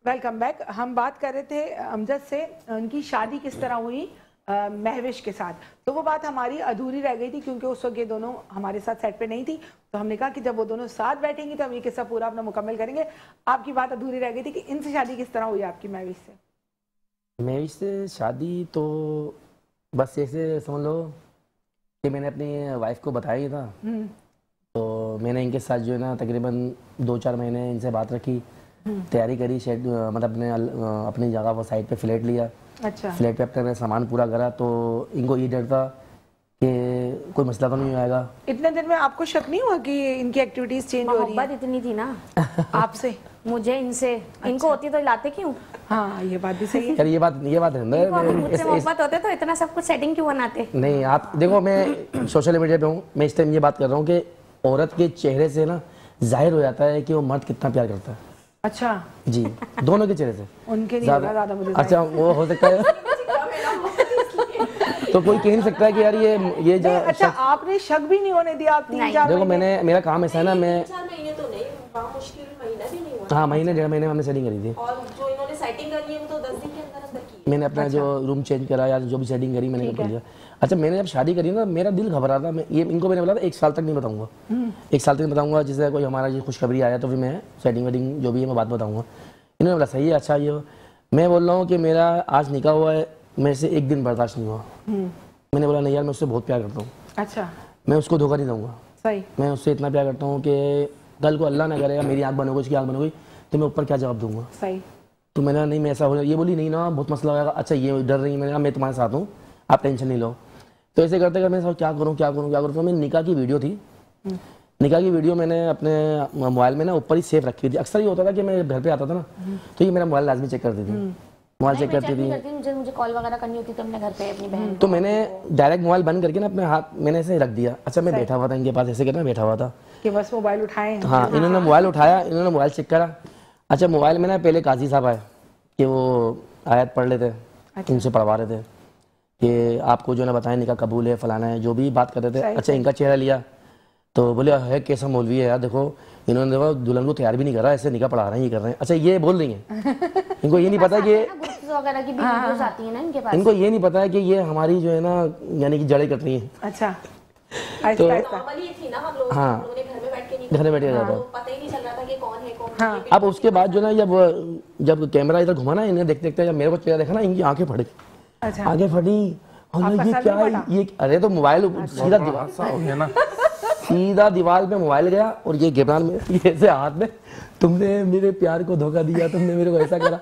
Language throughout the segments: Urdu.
Welcome back. ہم بات کر رہے تھے امجد سے ان کی شادی کس طرح ہوئی مہوش کے ساتھ. تو وہ بات ہماری ادھوری رہ گئی تھی کیونکہ اس وقت یہ دونوں ہمارے ساتھ سیٹ پہ نہیں تھی. تو ہم نے کہا کہ جب وہ دونوں ساتھ بیٹھیں گی تو ہم یہ قصہ پورا اپنا مکمل کریں گے. آپ کی بات ادھوری رہ گئی تھی کہ ان سے شادی کس طرح ہوئی آپ کی مہوش سے؟ مہوش سے شادی تو بس ایسے سمجھ لو کہ میں نے اپنی وائف کو بتایا ہی تھا. تو میں نے ان کے ساتھ جو ہے نا تقریباً 2-4 مہینے ان سے بات رکھی, تیاری کری, مطلب اپنی جگہ پر سائٹ پہ فلیٹ لیا. اچھا. فلیٹ پہ اپنا سامان پورا کرا. تو ان کو یہ ڈر تھا کہ کوئی مسئلہ تو نہیں آئے گا. اتنے دن میں آپ کو شک نہیں ہوا کہ ان کی ایکٹیویٹیز چینج ہو رہی ہیں؟ محبت اتنی تھی نا آپ سے, مجھے ان سے, ان کو ہوتی تو لاتے کیوں؟ ہاں یہ بات بھی صحیح ہے. یار یہ بات ہے مجھ سے محبت ہوتے تو اتنا سب کچھ سیٹنگ کیوں بناتے؟ نہیں. آپ دیکھو میں سوشل میڈیا پہ ہوں, میں اس ٹائم یہ بات کر رہا ہوں کہ عورت کے چہرے سے نا ظاہر ہو جاتا ہے کہ وہ مرد کتنا پیار کرتا ہے. اچھا جی, دونوں کے چہرے سے. ان کے نہیں ہوگا زیادہ مجھے. اچھا وہ ہو سکتا ہے تو کوئی کہہ نہیں سکتا کہ یار یہ جو. اچھا آپ نے شک بھی نہیں ہونے دیا. آپ 3-4 دیکھو میرا کام ایسا ہے نا, میں 4 مہینے تو نہیں, مشکل مہینہ بھی نہیں ہوا. ہاں مہینے 1.5 مہینے ہم نے سیٹنگ کری تھی. اور جو انہوں نے سیٹنگ کرنی ہے وہ تو 10 دن کے اندر اندر کی. میں نے اپنا جو روم چینج کرا یا جو بھی سیٹنگ کری میں نے کر لیا. اچھا میں نے جب شادی کری نا میرا دل گھبرا تھا. یہ ان کو میں نے بولا تھا 1 سال تک نہیں بتاؤں گا, 1 سال تک نہیں بتاؤں گا. جسے کوئی ہمارا یہ خوشخبری آیا تو پھر میں سیٹنگ ویٹنگ جو بھی ہے میں بات بتاؤں گا. انہوں نے بولا صحیح ہے. اچھا یہ میں بول رہا ہوں کہ میرا آج نکاح ہوا ہے, میرے سے 1 دن برداشت نہیں ہوا. میں نے بولا نہیں یار میں اس سے بہت پیار کرتا ہوں. اچھا. میں اس کو دھوکہ نہیں دوں گا. صحیح. میں اس سے اتنا پیار کرتا ہوں کہ کل کو اللہ نہ کرے میری آنکھ بند ہو گئی, اس کی آنکھ بند ہو گئی تو میں اوپر کیا جواب دوں گا. صحیح. تو میں نے نہیں میں ایسا ہو جائے. یہ بولی نہیں نا بہت مسئلہ ہوگا. اچھا یہ ڈر رہی ہے. میں نے کہا میں تمہارے ساتھ ہوں, آپ ٹینشن نہیں لو. تو ایسے کرتے کرتے میں کیا کروں. تو میں نکاح کی ویڈیو تھی, نکاح کی ویڈیو میں نے اپنے موبائل میں نا اوپر ہی سیو رکھی تھی. اکثر یہ ہوتا تھا کہ میں گھر پہ آتا تھا نا تو یہ میرا موبائل لازمی چیک کرتی تھی. موبائل چیک کرتی تھی. مجھے کال وغیرہ کرنی ہوتی تو اپنے گھر پہ اپنی بہن. تو میں نے ڈائریکٹ موبائل بند کر کے نا اپنے ہاتھ میں نے ایسے رکھ دیا. اچھا میں بیٹھا ہوا تھا ان کے پاس, ایسے کرنا بیٹھا ہوا تھا کہ بس موبائل اٹھائیں. ہاں انہوں نے موبائل اٹھایا, انہوں نے موبائل چیک کرا. اچھا موبائل میں نا پہلے قاضی صاحب آئے کہ وہ آیت پڑھ لیتے, ان سے پڑھوا رہے تھے کہ آپ کو جو نا بتائیں نکاح قبول ہے فلانا ہے جو بھی بات کر رہے تھے. اچھا ان کا چہرہ لیا تو بولے ہے کیسا مولوی ہے یار, دیکھو انہوں نے دیکھو دلہن کو تیار بھی نہیں کرا, ایسے نکاح پڑھا رہے ہیں, یہ کر رہے ہیں. اچھا یہ بول رہی ہیں, ان کو یہ نہیں پتا کہ ان کو یہ نہیں پتا کہ یہ ہماری جو ہے نا یعنی کہ جڑیں کٹ رہی ہیں. اچھا. تو نارملی تھی نا ہم لوگ, ہاں انہوں نے گھر میں بیٹھ کے نہیں, گھر میں بیٹھے جاتا. پتہ ہی نہیں چل رہا تھا کہ کون ہے کون نہیں. اب اس کے بعد جو نا جب کیمرہ ادھر گھما نا انہیں دیکھتے دیکھتے جب میرے کو چہرہ دیکھا نا ان کی آنکھیں پھٹ گئی, آنکھیں پھٹی. یہ کیا ہے یہ, ارے تو موبائل سیدھا دیوار پہ موبائل گیا اور یہ گبران میں ایسے ہاتھ میں, تم نے میرے پیار کو دھوکہ دیا, تم نے میرے کو ایسا کرا.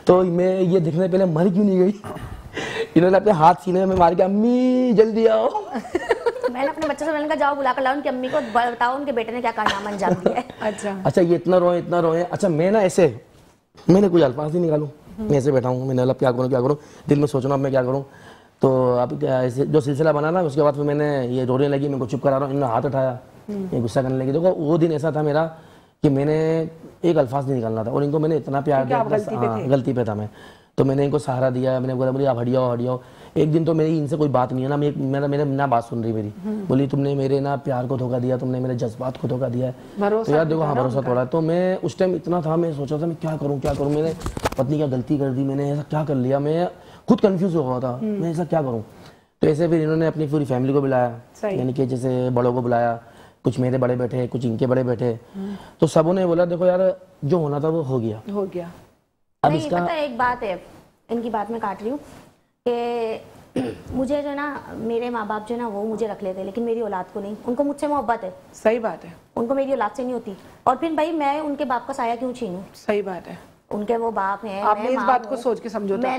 تو میں یہ دیکھنے پہلے مر کیوں نہیں گئی. انہوں نے اپنے ہاتھ سینے میں مار کے امی جلدی آؤ. میں نے اپنے بچوں سے ملنے کا جاؤ بلا کر لاؤ ان کی امی کو بتاؤ ان کے بیٹے نے کیا کارنامہ انجام دیا ہے. اچھا یہ اتنا روئے. اچھا میں نا ایسے میں نے کوئی الفاظ نہیں نکالوں, میں ایسے بیٹھا ہوں. میں نے کیا کروں دل میں سوچنا اب میں کیا کروں. تو اب جو سلسلہ بنا نا اس کے بعد پھر میں نے یہ رونے لگی, میں کو چپ کرا رہا ہوں. انہوں نے ہاتھ اٹھایا, یہ غصہ کرنے لگی. دیکھو وہ دن ایسا تھا میرا کہ میں نے ایک الفاظ نہیں نکالنا تھا اور ان کو میں نے اتنا پیار دیا. غلطی پہ تھا میں. تو میں نے ان کو سہارا دیا, میں نے بولا بولی آپ ہٹ جاؤ. ایک دن تو میری ان سے کوئی بات نہیں ہے نا, میرے نہ بات سن رہی میری. بولی تم نے میرے نا پیار کو دھوکہ دیا, تم نے میرے جذبات کو دھوکہ دیا ہے. تو یار دیکھو ہاں بھروسہ توڑا. تو میں اس ٹائم اتنا تھا, میں سوچا تھا میں کیا کروں. میں نے پتنی کیا غلطی کر دی, میں نے ایسا کیا کر لیا, میں خود کنفیوز ہو گیا تھا میں ایسا کیا کروں. تو ایسے پھر انہوں نے اپنی پوری فیملی کو بلایا, یعنی کہ جیسے بڑوں کو بلایا, کچھ میرے بڑے بیٹھے, کچھ ان کے بڑے بیٹھے. تو سبوں نے بولا دیکھو یار جو ہونا تھا وہ ہو گیا. اب اس کا ایک بات ہے, ان کی بات میں کاٹ رہی ہوں کہ مجھے جو نا میرے ماں باپ جو نا وہ مجھے رکھ لیتے لیکن میری اولاد کو نہیں. ان کو مجھ سے محبت ہے. صحیح بات ہے. ان کو میری اولاد سے نہیں ہوتی. اور پھر بھائی میں ان کے باپ کا سایہ کیوں چھینوں. صحیح بات ہے. ان کے وہ باپ ہیں, آپ نے اس بات کو سوچ کے سمجھوتا.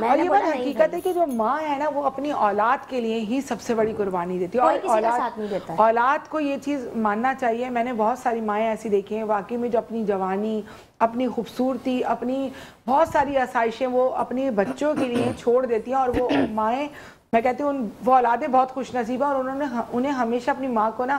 اور یہ بات حقیقت ہے کہ جو ماں ہے نا وہ اپنی اولاد کے لیے ہی سب سے بڑی قربانی دیتی ہے. اور اولاد کو یہ چیز ماننا چاہیے. میں نے بہت ساری مائیں ایسی دیکھی ہیں واقعی میں جو اپنی جوانی, اپنی خوبصورتی, اپنی بہت ساری آسائشیں وہ اپنے بچوں کے لیے چھوڑ دیتی ہیں. اور وہ مائیں میں کہتی ہوں وہ اولادیں بہت خوش نصیب ہیں اور انہیں ہمیشہ اپنی ماں کو نا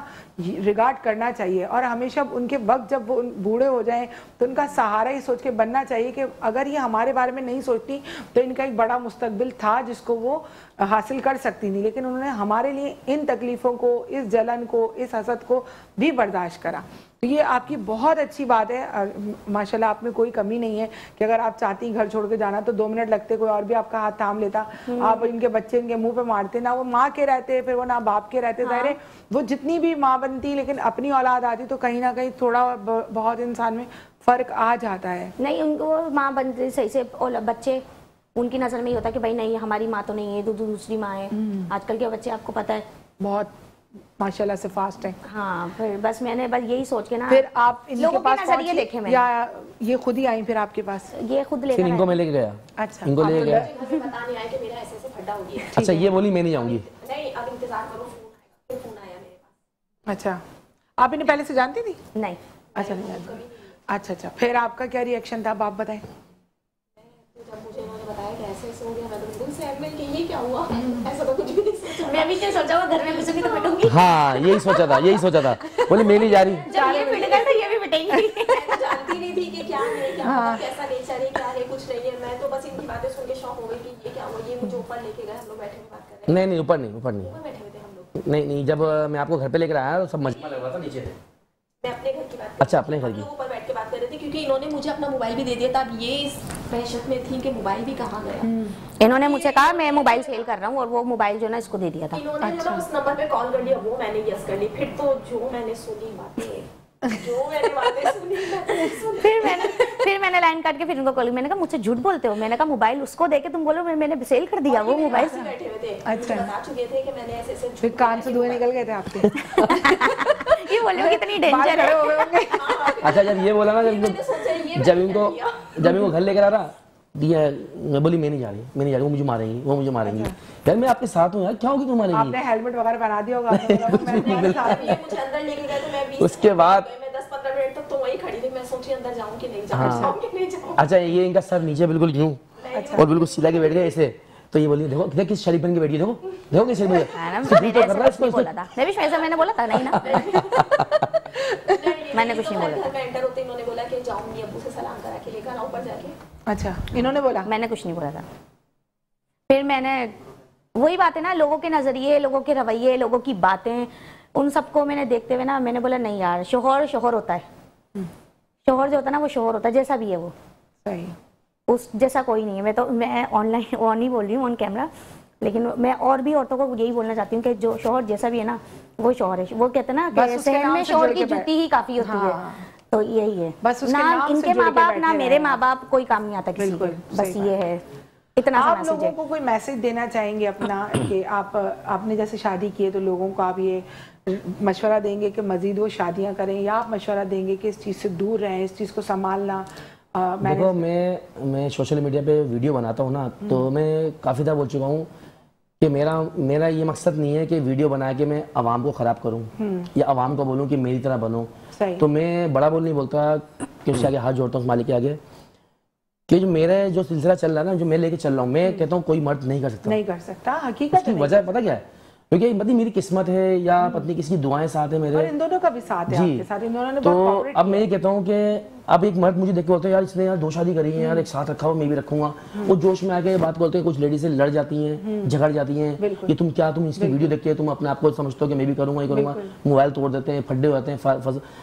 ریگارڈ کرنا چاہیے اور ہمیشہ ان کے وقت جب وہ بوڑھے ہو جائیں تو ان کا سہارا ہی سوچ کے بننا چاہیے کہ اگر یہ ہمارے بارے میں نہیں سوچتی تو ان کا ایک بڑا مستقبل تھا جس کو وہ حاصل کر سکتی نہیں. لیکن انہوں نے ہمارے لیے ان تکلیفوں کو, اس جلن کو, اس حسد کو بھی برداشت کرا. تو یہ آپ کی بہت اچھی بات ہے ماشاءاللہ، آپ میں کوئی کمی نہیں ہے کہ اگر آپ چاہتی ہیں گھر چھوڑ کے جانا تو 2 منٹ لگتے، کوئی اور بھی آپ کا ہاتھ تھام لیتا، آپ ان کے بچے ان کے منہ پہ مارتے، نہ وہ ماں کے رہتے پھر وہ نہ باپ کے رہتے. ظاہر ہے وہ جتنی بھی ماں بنتی لیکن اپنی اولاد آتی تو کہیں نہ کہیں تھوڑا بہت انسان میں فرق آ جاتا ہے. نہیں ان کو ماں بنتی صحیح سے، بچے ان کی نظر میں یہ ہوتا ہے کہ بھائی نہیں ہماری ماں تو نہیں ہے، دوسری ماں ہے. آج کل کے بچے آپ کو پتہ ہے بہت ماشاءاللہ سے فاسٹ ہے. ہاں پھر بس میں نے بس یہی سوچ کے نا، پھر آپ ان کے پاس نظریے دیکھے میں، یا یہ خود ہی آئیں پھر آپ کے پاس؟ یہ خود لے پھر ان کو میں لے کے گیا. اچھا ان کو لے کے گیا، مجھے پتا نہیں آیا کہ میرا ایسے ایسے پھڈا ہو گیا. اچھا یہ بولی میں نہیں جاؤں گی. نہیں اب انتظار کرو، فون آیا میرے پاس. اچھا آپ انہیں پہلے سے جانتی تھی؟ نہیں. اچھا نہیں جانتی. اچھا پھر آپ کا کیا ری ایکشن تھا آپ بتائیں؟ جب مجھے انہوں نے بتایا کہ ایسے ایسے ہو گیا میں تو دل سے ایڈمٹ کہ یہ کیا ہوا، ایسا تو کچھ بھی نہیں سوچا. میں بھی کیا سوچا ہوا گھر میں کسی بھی تو پٹوں گی. ہاں یہی سوچا تھا بولے میں نہیں جا رہی. جب یہ پٹ گئے تو یہ بھی پٹیں گی. میں جانتی نہیں تھی کہ کیا ہے، کیا کیسا نیچر ہے، کیا ہے، کچھ نہیں ہے. میں تو بس ان کی باتیں سن کے شوق ہو گئی کہ یہ کیا ہوا. یہ مجھے اوپر لے کے گئے، ہم لوگ بیٹھے ہوئے بات کر رہے ہیں. نہیں اوپر نہیں بیٹھے ہوئے تھے ہم لوگ. نہیں جب میں آپ کو گھر پہ لے کر آیا تو سب مجمع لگ رہا تھا نیچے. میں اپنے گھر کی بات، اچھا اپنے گھر کی، اوپر بیٹھ کے بات کر رہے تھے کیونکہ انہوں نے مجھے اپنا موبائل بھی دے دیا تھا. اب یہ اس دہشت میں تھی کہ موبائل بھی کہاں گیا. انہوں نے مجھ سے کہا میں موبائل سیل کر رہا ہوں اور وہ موبائل جو نا اس کو دے دیا تھا. انہوں نے اس نمبر پہ کال کر لیا، وہ میں نے یس کر لی. پھر تو جو میں نے سنی باتیں، پھر میں نے لائن کاٹ کے پھر ان کو کال، میں نے کہا مجھ سے جھوٹ بولتے ہو. میں نے کہا موبائل اس کو دے کے تم بولو میں نے سیل کر دیا وہ موبائل. بیٹھے ہوئے تھے، اچھا بتا چکے تھے کہ میں نے ایسے ایسے. پھر کان سے دھوئے نکل گئے تھے آپ کے؟ یہ بولو کتنی ڈینجر ہے. اچھا جب یہ بولا نا جب ان کو گھر لے کر آ رہا میں بولی میں نہیں جا رہی وہ مجھے ماریں گی وہ مجھے ماریں گی. یار میں آپ کے ساتھ ہوں یار، کیا ہوگی تم ماریں گی؟ آپ نے ہیلمٹ وغیرہ پہنا دیا ہوگا. اس کے بعد 10-15 منٹ تک تو وہی کھڑی تھی. میں سوچی اندر جاؤں کہ نہیں جاؤں. اچھا یہ ان کا سر نیچے بالکل یوں اور بالکل سیدھا کے بیٹھ گئے ایسے. تو یہ بولی دیکھو کس شریف بن کے بیٹھی، دیکھو کس شریف میں بھی شاید میں نے بولا تھا نہیں نا، میں نے کچھ نہیں بولا. انٹر ہوتے انہوں نے بولا کہ جاؤں گی ابو سے سلام کرا کے لے کر اوپر جا کے. اچھا انہوں نے بولا؟ میں نے کچھ نہیں بولا تھا. پھر میں نے وہی بات ہے نا، لوگوں کے نظریے، لوگوں کے رویے، لوگوں کی باتیں، ان سب کو میں نے دیکھتے ہوئے نا میں نے بولا نہیں یار، شوہر ہوتا ہے. شوہر جو ہوتا ہے نا وہ شوہر ہوتا ہے، جیسا بھی ہے وہ صحیح، اس جیسا کوئی نہیں ہے. میں آن لائن آن ہی بول رہی ہوں آن کیمرہ، لیکن میں اور بھی عورتوں کو یہی بولنا چاہتی ہوں کہ جو شوہر جیسا بھی ہے نا وہ شوہر ہے. وہ کہتے ہیں نا کہ صحن میں شوہر کی جوتی ہی کافی ہوتی ہے. تو یہی ہے، نہ ان کے ماں باپ نہ میرے ماں باپ کوئی کام نہیں آتا کسی کو. بس یہ ہے اتنا. آپ لوگوں کو کوئی میسج دینا چاہیں گے اپنا کہ آپ نے جیسے شادی کی ہے تو لوگوں کو آپ یہ مشورہ دیں گے کہ مزید وہ شادیاں کریں، یا آپ مشورہ دیں گے کہ اس چیز سے دور رہیں، اس چیز کو سنبھالنا؟ دیکھو میں سوشل میڈیا پہ ویڈیو بناتا ہوں نا، تو میں کافی دفعہ بول چکا ہوں کہ میرا یہ مقصد نہیں ہے کہ ویڈیو بنا کے میں عوام کو خراب کروں یا عوام کو بولوں کہ میری طرح بنو. تو میں بڑا بول نہیں بولتا کہ اس کے آگے ہاتھ جوڑتا ہوں مالک کے آگے، کہ جو میرا جو سلسلہ چل رہا ہے نا، جو میں لے کے چل رہا ہوں، میں کہتا ہوں کوئی مرد نہیں کر سکتا. حقیقت کی وجہ پتہ کیا ہے؟ کیونکہ پتہ میری قسمت ہے یا پتنی کسی کی دعائیں ساتھ ہیں میرے، اور ان دونوں کا بھی ساتھ ہے آپ کے ساتھ. انہوں نے تو اب میں یہ کہتا ہوں کہ اب ایک مرد مجھے دیکھ کے بولتے ہیں یار اس نے یار 2 شادی کری ہیں یار، ایک ساتھ رکھا ہوا میں بھی رکھوں گا. وہ جوش میں آ کے بات بولتے ہیں، کچھ لیڈیز سے لڑ جاتی ہیں، جھگڑ جاتی ہیں کہ تم اس کی ویڈیو دیکھ کے تم اپنے آپ کو سمجھتے ہو کہ میں بھی کروں گا یہ کروں گا. موبائل توڑ دیتے ہیں، پھڈے ہوتے ہیں،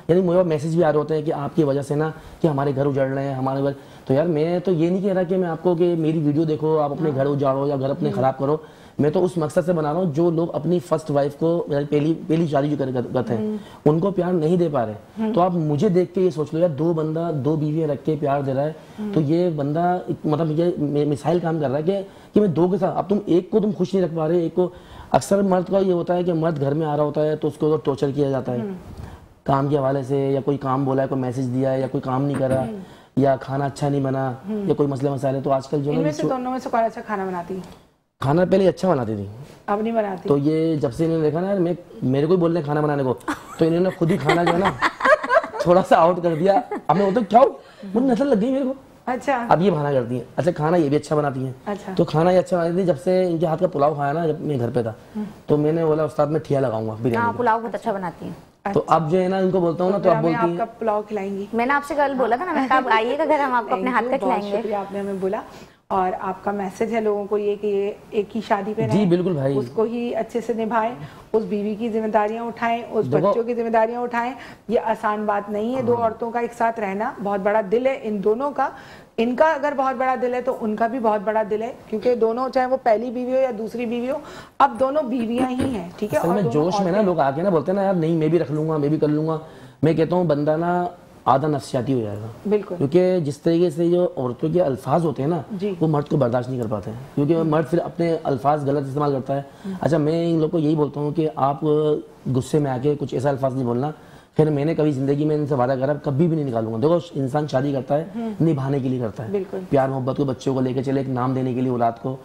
یعنی مجھے میسج بھی آ رہے ہوتے ہیں کہ آپ کی وجہ سے نا کہ ہمارے گھر اجڑ رہے ہیں ہمارے. تو یار میں تو یہ نہیں کہہ رہا کہ میں آپ کو کہ میری ویڈیو دیکھو آپ اپنے گھر اجاڑو یا گھر اپنے خراب کرو. میں تو اس مقصد سے بنا رہا ہوں جو لوگ اپنی فرسٹ وائف کو پہلی شادی جو کرتے ہیں ان کو پیار نہیں دے پا رہے. تو آپ مجھے دیکھ کے یہ سوچ لو یار 2 بیویاں رکھ کے پیار دے رہا ہے، تو یہ بندہ مطلب یہ مثال کام کر رہا ہے کہ میں 2 کے ساتھ. اب تم ایک کو تم خوش نہیں رکھ پا رہے، ایک کو. اکثر مرد کا یہ ہوتا ہے کہ مرد گھر میں آ رہا ہوتا ہے تو اس کو ٹارچر کیا جاتا ہے کام کے حوالے سے، یا کوئی کام بولا ہے، کوئی میسج دیا ہے، یا کوئی کام نہیں کرا، یا کھانا اچھا نہیں بنا، یا کوئی مسئلے مسائل. تو آج کل جو ان میں سے دونوں میں سے کون اچھا کھانا بناتی؟ کھانا پہلے اچھا بناتی تھی، اب نہیں بناتی. تو یہ جب سے انہوں نے دیکھا نا میرے کو بول رہے ہیں کھانا بنانے کو، تو انہوں نے خود ہی کھانا جو ہے نا تھوڑا سا آؤٹ کر دیا. اب میں بولتا ہوں کیا مجھے نظر لگ گئی میرے کو. اچھا اب یہ کھانا کرتی ہیں. اچھا کھانا یہ بھی اچھا بناتی ہیں. تو کھانا یہ اچھا بناتی تھی. جب سے ان کے ہاتھ کا پلاؤ کھایا نا، جب میں گھر پہ تھا تو میں نے بولا استاد میں ٹھیا لگاؤں گا بریانی. ہاں پلاؤ بہت اچھا بناتی ہیں. تو اب جو ہے نا ان کو بولتا ہوں نا تو اب بولتی ہیں آپ کا پلاؤ کھلائیں گی. میں نے آپ سے کل بولا تھا نا، میں کہا آئیے گا گھر ہم آپ کو اپنے ہاتھ کا کھلائیں گے. شکریہ آپ نے ہمیں بولا. اور آپ کا میسج ہے لوگوں کو یہ کہ یہ ایک ہی شادی پہ جی بالکل بھائی، اس کو ہی اچھے سے نبھائیں، اس بیوی کی ذمہ داریاں اٹھائیں، اس بچوں کی ذمہ داریاں اٹھائیں. یہ آسان بات نہیں ہے. دو عورتوں کا ایک ساتھ رہنا بہت بڑا دل ہے ان دونوں کا. ان کا اگر بہت بڑا دل ہے تو ان کا بھی بہت بڑا دل ہے، کیونکہ دونوں چاہے وہ پہلی بیوی ہو یا دوسری بیوی ہو، اب دونوں بیویاں ہی ہیں. ٹھیک ہے. اصل میں جوش میں نا لوگ آ کے نا بولتے ہیں نا یار نہیں میں بھی رکھ لوں گا، میں بھی کر لوں گا. میں کہتا ہوں بندہ نا آدھا نفسیاتی ہو جائے گا. بالکل. کیونکہ جس طریقے سے جو عورتوں کے الفاظ ہوتے ہیں نا وہ مرد کو برداشت نہیں کر پاتے ہیں، کیونکہ مرد پھر اپنے الفاظ غلط استعمال کرتا ہے. اچھا میں ان لوگ کو یہی بولتا ہوں کہ آپ غصے میں آ کے کچھ ایسا الفاظ نہیں بولنا. پھر میں نے کبھی زندگی میں ان سے وعدہ کرا کبھی بھی نہیں نکالوں گا. دیکھو انسان شادی کرتا ہے نبھانے کے لیے کرتا ہے، پیار محبت کو، بچوں کو لے کے چلے، ایک نام دینے کے لیے اولاد کو.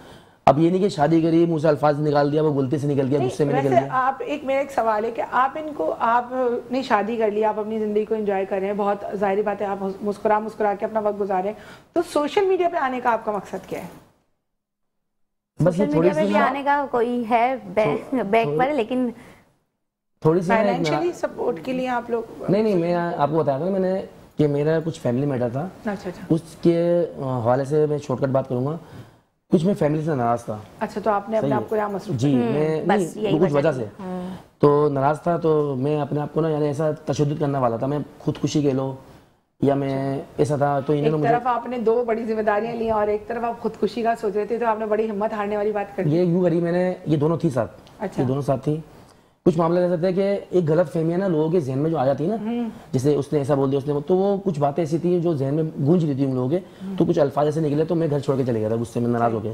اب یہ نہیں کہ شادی کری منہ سے الفاظ نکال دیا، وہ غلطی سے نکل گیا، غصے میں نکل گیا. آپ میرا ایک سوال ہے کہ آپ ان کو، آپ نے شادی کر لی، آپ اپنی زندگی کو انجوائے کر رہے ہیں، بہت ظاہری بات ہے آپ مسکرا کے اپنا وقت گزارے ہیں، تو سوشل میڈیا پہ آنے کا آپ کا مقصد کیا ہے؟ بس یہ تھوڑی سی آنے کا کوئی ہے بیک پر، لیکن تھوڑی سی فائنینشلی سپورٹ کے لیے آپ لوگ؟ نہیں میں آپ کو بتایا تھا میں نے کہ میرا کچھ فیملی میٹر تھا، اس کے حوالے سے میں شارٹ کٹ بات کروں گا. کچھ میں فیملی سے ناراض تھا. اچھا تو آپ نے اپنے آپ کو یہاں مصروف؟ جی میں کچھ وجہ سے تو ناراض تھا، تو میں اپنے آپ کو نا یعنی ایسا تشدد کرنے والا تھا. میں خودکشی کہہ لو یا میں ایسا تھا. تو ایک طرف آپ نے دو بڑی ذمہ داریاں لی اور ایک طرف آپ خودکشی کا سوچ رہے تھے، تو آپ نے بڑی ہمت ہارنے والی بات کر دی. یہ یوں کری میں نے، یہ دونوں تھی ساتھ. اچھا. یہ دونوں ساتھ تھی. کچھ معاملہ ایسا تھا کہ ایک غلط فہمیاں نا لوگوں کے ذہن میں جو آ جاتی ہے نا، جیسے اس نے ایسا بول دیا، اس نے، تو وہ کچھ باتیں ایسی تھیں جو ذہن میں گونج رہی تھی ان لوگوں کے. تو کچھ الفاظ ایسے نکلے تو میں گھر چھوڑ کے چلے گیا تھا غصے میں، ناراض ہو کے.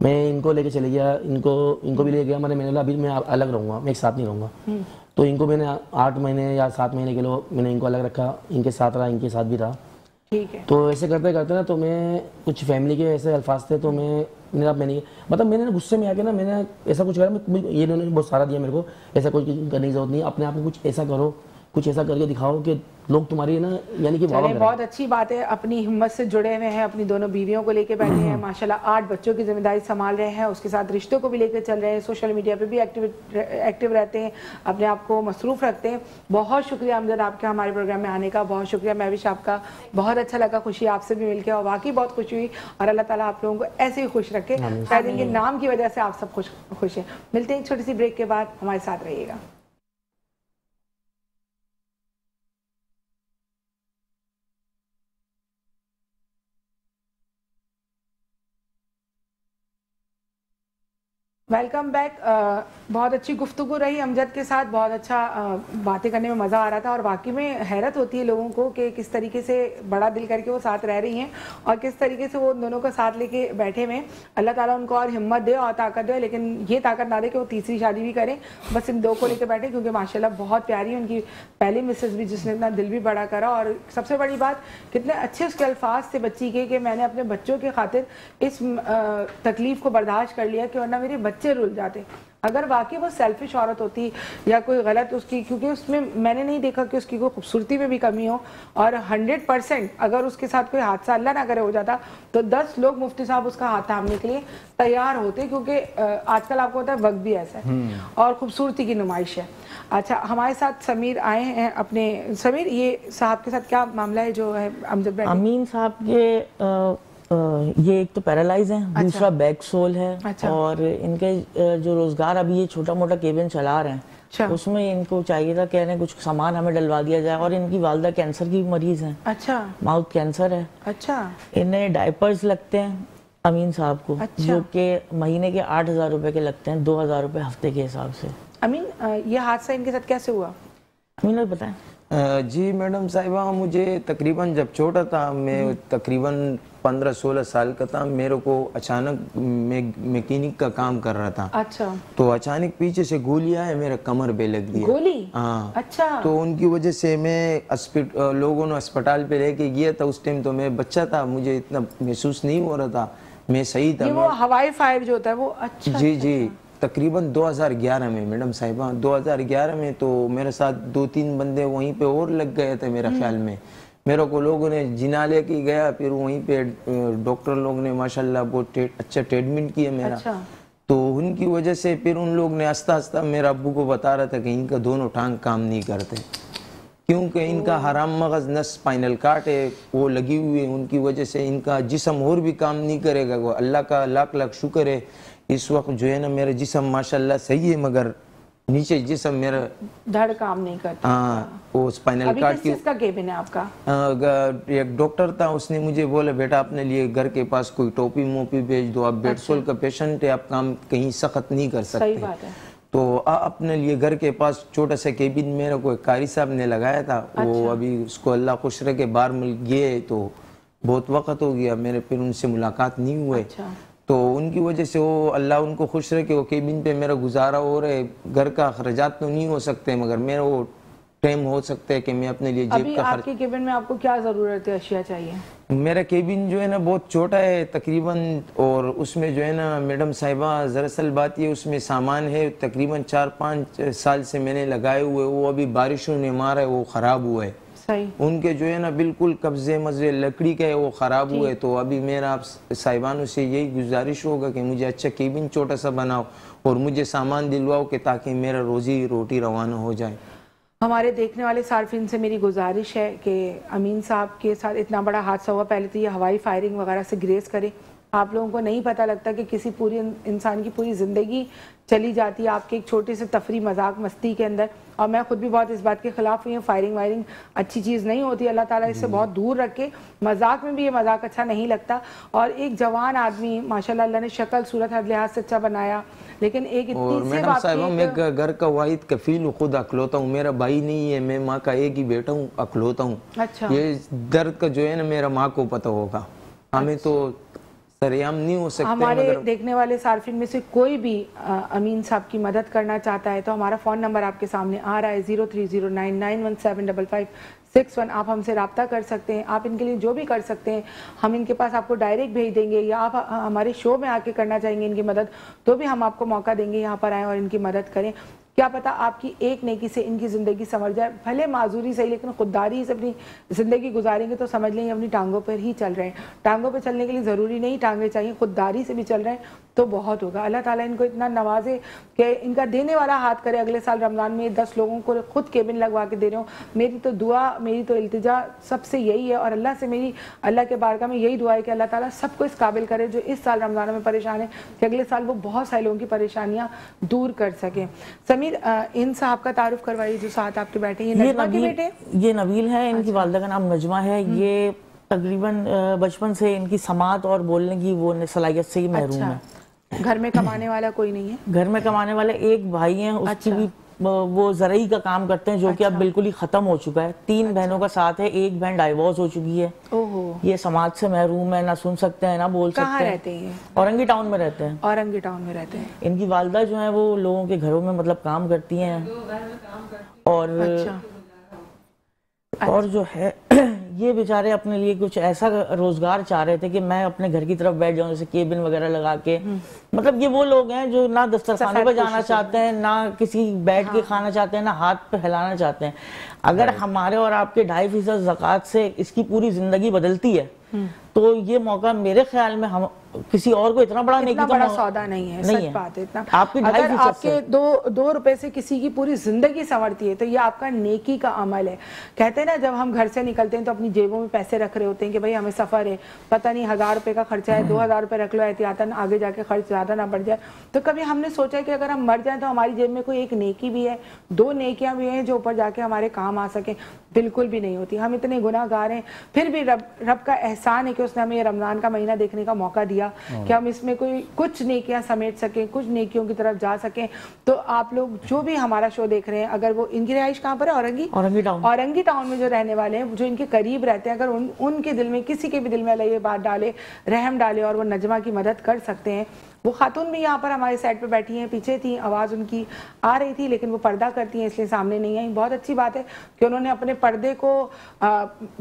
میں ان کو لے کے چلے گیا، ان کو بھی لے گیا. میں نے بولا ابھی میں الگ رہوں گا، میں ایک ساتھ نہیں رہوں گا. تو ان کو میں نے 8 مہینے یا 7 مہینے کے لو میں نے ان کو الگ رکھا، ان کے ساتھ رہا، ان کے ساتھ بھی رہا. تو ایسے کرتے کرتے نا تو میں کچھ فیملی کے ایسے الفاظ تھے تو میں نے مطلب میں نے غصے میں آ کے نا میں نے ایسا کچھ کرا. یہ انہوں نے بہت سارا دیا میرے کو، ایسا کوئی کرنے کی ضرورت نہیں. اپنے آپ کو کچھ ایسا کرو، کچھ ایسا کر کے دکھاؤ کہ لوگ تمہاری نا یعنی کہ بہت اچھی بات ہے. اپنی ہمت سے جڑے ہوئے ہیں، اپنی دونوں بیویوں کو لے کے بیٹھے ہیں ماشاءاللہ. 8 بچوں کی ذمہ داری سنبھال رہے ہیں، اس کے ساتھ رشتوں کو بھی لے کے چل رہے ہیں، سوشل میڈیا پہ بھی ایکٹیو رہتے ہیں، اپنے آپ کو مصروف رکھتے ہیں. بہت شکریہ امجد آپ کا ہمارے پروگرام میں آنے کا، بہت شکریہ. مہوش آپ کا بہت اچھا لگا، خوشی آپ سے بھی مل کے، اور واقعی بہت خوشی ہوئی. اور اللہ تعالیٰ آپ لوگوں کو ایسے ہی خوش رکھے. شاید ان کے نام کی وجہ سے آپ سب خوش ہیں. ملتے ہیں ایک چھوٹی سی بریک کے بعد، ہمارے ساتھ رہیے گا. Welcome back. بہت اچھی گفتگو رہی امجد کے ساتھ، بہت اچھا باتیں کرنے میں مزہ آ رہا تھا. اور واقعی میں حیرت ہوتی ہے لوگوں کو کہ کس طریقے سے بڑا دل کر کے وہ ساتھ رہ رہی ہیں اور کس طریقے سے وہ دونوں کا ساتھ لے کے بیٹھے ہوئے ہیں. اللہ تعالیٰ ان کو اور ہمت دے اور طاقت دے، لیکن یہ طاقت نہ دے کہ وہ تیسری شادی بھی کریں. بس ان 2 کو لے کے بیٹھے، کیونکہ ماشاءاللہ بہت پیاری ان کی پہلی مسز بھی، جس نے اتنا دل بھی بڑا کرا. اور سب سے بڑی بات کتنے اچھے اس کے الفاظ تھے بچی کے، کہ میں نے اپنے بچوں کی خاطر اس تکلیف کو برداشت کر لیا کہ ورنہ میرے بچے رل جاتے. اگر واقعی وہ سیلفش عورت ہوتی یا کوئی غلط اس کی، کیونکہ اس میں نے نہیں دیکھا کہ اس کی کوئی خوبصورتی میں بھی کمی ہو، اور 100% اگر اس کے ساتھ کوئی حادثہ اللہ نہ کرے ہو جاتا تو 10 لوگ مفتی صاحب اس کا ہاتھ تھامنے کے لیے تیار ہوتے، کیونکہ آج کل آپ کو ہوتا ہے وقت بھی ایسا ہے اور خوبصورتی کی نمائش ہے. اچھا ہمارے ساتھ سمیر آئے ہیں اپنے. سمیر یہ صاحب کے ساتھ کیا معاملہ ہے جو ہے امجد بھائی؟ امین صاحب کے یہ ایک تو پیرالائز ہیں، دوسرا بیک سول ہے، اور ان کے جو روزگار ابھی یہ چھوٹا موٹا کیبن چلا رہے ہیں، اس میں ان کو چاہیے تھا کہ کچھ سامان ہمیں ڈلوا دیا جائے. اور ان کی والدہ کینسر کی مریض ہیں، ماؤتھ کینسر ہے. انہیں ڈائپرز لگتے ہیں امین صاحب کو، جو کہ مہینے کے 8,000 روپے کے لگتے ہیں، 2,000 روپے ہفتے کے حساب سے. امین یہ حادثہ ان کے ساتھ کیسے ہوا؟ امین نے بتائیں. جی میڈم صاحبہ، مجھے تقریباً جب چھوٹا تھا، میں تقریباً 15-16 سال کا تھا، میرے کو اچانک میکینک کا کام کر رہا تھا. اچھا. تو اچانک پیچھے سے گولی آئے، میرے کمر پہ لگ گئی گولی. ہاں. اچھا. تو ان کی وجہ سے میں لوگوں نے اسپتال پہ لے کے گیا تھا. اس ٹائم تو میں بچہ تھا، مجھے اتنا محسوس نہیں ہو رہا تھا، میں صحیح تھا. وہ ہوائی فائر جو ہوتا ہے وہ. اچھا. جی تقریباً 2011 میں میڈم صاحبہ، 2011 میں تو میرے ساتھ 2-3 بندے وہیں پہ اور لگ گئے تھے میرے خیال میں. میرے کو لوگوں نے جنا لے کے گیا، پھر وہیں پہ ڈاکٹر لوگ نے ماشاءاللہ بہت اچھا ٹریٹمنٹ کیا میرا. تو ان کی وجہ سے پھر ان لوگ نے آہستہ آہستہ میرے ابو کو بتا رہا تھا کہ ان کا دونوں ٹانگ کام نہیں کرتے. کیونکہ ان کا حرام مغز نس اسپائنل کارڈ ہے وہ لگی ہوئی ہے، ان کی وجہ سے ان کا جسم اور بھی کام نہیں کرے گا. وہ اللہ کا لاکھ لاکھ شکر ہے اس وقت جو ہے نا میرا جسم ماشاءاللہ صحیح ہے، مگر نیچے جسم میرا دھڑ کام نہیں کرتا. ہاں وہ اسپائنل کارڈ کی. کس کا کیبن ہے آپ کا؟ ایک ڈاکٹر تھا، اس نے مجھے بولا بیٹا اپنے لیے گھر کے پاس کوئی ٹوپی موپی بھیج دو، آپ بیڈ سول کا پیشنٹ ہے، آپ کام کہیں سخت نہیں کر سکتے. صحیح بات ہے. تو اپنے لیے گھر کے پاس چھوٹا سا کیبن میرا کوئی قاری صاحب نے لگایا تھا. وہ ابھی اس کو اللہ خوش رکھے باہر ملک گئے تو بہت وقت ہو گیا، میرے پھر ان سے ملاقات نہیں ہوئے. تو ان کی وجہ سے وہ اللہ ان کو خوش رکھے وہ کیبن پہ میرا گزارا ہو رہا ہے. گھر کا اخراجات تو نہیں ہو سکتے مگر میرا وہ ٹائم ہو سکتا ہے کہ میں اپنے لیے جیب کا خرچ. آپ کے کیبن میں آپ کو کیا ضرورت ہے، اشیاء چاہیے؟ میرا کیبن جو ہے نا بہت چھوٹا ہے تقریباً، اور اس میں جو ہے نا میڈم صاحبہ دراصل بات یہ اس میں سامان ہے تقریباً 4-5 سال سے میں نے لگائے ہوئے، وہ ابھی بارشوں نے مارا ہے وہ خراب ہوا ہے. ان کے جو ہے نا بالکل قبضے مزے لکڑی کا ہے وہ خراب ہوئے. تو ابھی میرا آپ صاحبانوں سے یہی گزارش ہوگا کہ مجھے اچھا کیبن چھوٹا سا بناؤ اور مجھے سامان دلواؤ کہ تاکہ میرا روزی روٹی روانہ ہو جائے. ہمارے دیکھنے والے صارفین سے میری گزارش ہے کہ امین صاحب کے ساتھ اتنا بڑا حادثہ ہوا، پہلے تو یہ ہوائی فائرنگ وغیرہ سے گریز کرے. آپ لوگوں کو نہیں پتہ لگتا کہ کسی پوری انسان کی پوری زندگی چلی جاتی ہے آپ کے ایک چھوٹے سے تفریح مذاق مستی کے اندر. اور میں خود بھی بہت اس بات کے خلاف ہوئی ہوں، فائرنگ وائرنگ اچھی چیز نہیں ہوتی. اللہ تعالیٰ اس سے بہت دور رکھے. مذاق میں بھی یہ مذاق اچھا نہیں لگتا. اور ایک جوان آدمی ماشاءاللہ اللہ نے شکل صورت ہر لحاظ سے اچھا بنایا، لیکن ایک اتنی سی میڈم صاحبہ میں گھر کا واحد کفیل ہوں، خود اکلوتا ہوں، میرا بھائی نہیں ہے، میں ماں کا ایک ہی بیٹا ہوں، اکلوتا ہوں. یہ درد کا جو ہے نا میرا ماں کو پتہ ہوگا، ہمیں تو سریعام نہیں ہو سکتے. ہمارے دیکھنے والے صارفین میں سے کوئی بھی امین صاحب کی مدد کرنا چاہتا ہے تو ہمارا فون نمبر آپ کے سامنے آ رہا ہے 0309917561. آپ ہم سے رابطہ کر سکتے ہیں. آپ ان کے لیے جو بھی کر سکتے ہیں ہم ان کے پاس آپ کو ڈائریکٹ بھیج دیں گے، یا آپ ہمارے شو میں آ کے کرنا چاہیں گے ان کی مدد تو بھی ہم آپ کو موقع دیں گے یہاں پر آئیں اور ان کی مدد کریں. کیا پتہ آپ کی ایک نیکی سے ان کی زندگی سنور جائے. بھلے معذوری صحیح لیکن خودداری سے اپنی زندگی گزاریں گے تو سمجھ لیں اپنی ٹانگوں پر ہی چل رہے ہیں. ٹانگوں پہ چلنے کے لیے ضروری نہیں ٹانگیں چاہیے، خودداری سے بھی چل رہے ہیں تو بہت ہوگا. اللہ تعالیٰ ان کو اتنا نوازے کہ ان کا دینے والا ہاتھ کرے. اگلے سال رمضان میں 10 لوگوں کو خود کیبن لگوا کے دے رہے ہوں. میری تو دعا، میری تو التجا سب سے یہی ہے، اور اللہ سے میری اللہ کے بارگاہ میں یہی دعا ہے کہ اللہ تعالیٰ سب کو اس قابل کرے جو اس سال رمضانوں میں پریشان ہے کہ اگلے سال وہ بہت سارے لوگوں کی پریشانیاں دور کر سکیں. سمیر، ان صاحب کا تعارف کروائیے جو ساتھ آپ کے بیٹھے. یہ نجمہ کے بیٹے؟ یہ نویل ہے، ان کی والدہ کا نام نجمہ ہے. یہ تقریباً بچپن سے ان کی سماعت اور بولنے کی وہ صلاحیت سے ہی محروم ہے. گھر میں کمانے والا کوئی نہیں ہے؟ گھر میں کمانے والے ایک بھائی ہیں، اس کی بھی وہ زرعی کا کام کرتے ہیں جو کہ اب بالکل ہی ختم ہو چکا ہے. 3 بہنوں کا ساتھ ہے، ایک بہن ڈائیورس ہو چکی ہے. یہ سماعت سے محروم ہے، نہ سن سکتے ہیں نہ بول سکتے ہیں. کہاں رہتے ہیں؟ اورنگی ٹاؤن میں رہتے ہیں. اورنگی ٹاؤن میں رہتے ہیں. ان کی والدہ جو ہیں وہ لوگوں کے گھروں میں مطلب کام کرتی ہیں اور جو ہے یہ بیچارے اپنے لیے کچھ ایسا روزگار چاہ رہے تھے کہ میں اپنے گھر کی طرف بیٹھ جاؤں، جیسے کیبن وغیرہ لگا کے. مطلب یہ وہ لوگ ہیں جو نہ دسترخوانے پہ جانا چاہتے ہیں، نہ کسی بیٹھ کے کھانا چاہتے ہیں، نہ ہاتھ پہ ہلانا چاہتے ہیں. اگر ہمارے اور آپ کے 2.5% زکوٰۃ سے اس کی پوری زندگی بدلتی ہے تو یہ موقع میرے خیال میں ہم کسی اور کو اتنا بڑا سودا نہیں ہے. سچ بات ہے. اگر آپ کے 2 روپے سے کسی کی پوری زندگی سنورتی ہے تو یہ آپ کا نیکی کا عمل ہے. کہتے ہیں نا جب ہم گھر سے نکلتے ہیں تو اپنی جیبوں میں پیسے رکھ رہے ہوتے ہیں کہ بھائی ہمیں سفر ہے، پتہ نہیں 1000 روپے کا خرچہ ہے، 2000 روپے رکھ لو احتیاطاً، آگے جا کے خرچ زیادہ نہ بڑھ جائے. تو کبھی ہم نے سوچا کہ اگر ہم مر جائیں تو ہماری جیب میں کوئی ایک نیکی بھی ہے، 2 نیکیاں بھی ہیں جو اوپر جا کے ہمارے کام آ سکیں. بالکل بھی نہیں ہوتی. ہم اتنے گناہ گار ہیں، پھر بھی رب کا احسان ہے کہ اس نے ہمیں یہ رمضان کا مہینہ دیکھنے کا موقع دیا کہ ہم اس میں کوئی کچھ نیکیاں سمیٹ سکیں، کچھ نیکیوں کی طرف جا سکیں. تو آپ لوگ جو بھی ہمارا شو دیکھ رہے ہیں، اگر وہ ان کی رہائش کہاں پر ہے؟ اورنگی ٹاؤن میں جو رہنے والے ہیں، جو ان کے قریب رہتے ہیں، اگر ان کے دل میں کسی کے بھی دل میں اللہ یہ بات ڈالے، رحم ڈالے اور وہ نجمہ کی مدد کر سکتے ہیں. وہ خاتون بھی یہاں پر ہمارے سائٹ پہ بیٹھی ہیں، پیچھے تھی، آواز ان کی آ رہی تھی لیکن وہ پردہ کرتی ہیں اس لیے سامنے نہیں آئیں. بہت اچھی بات ہے کہ انہوں نے اپنے پردے کو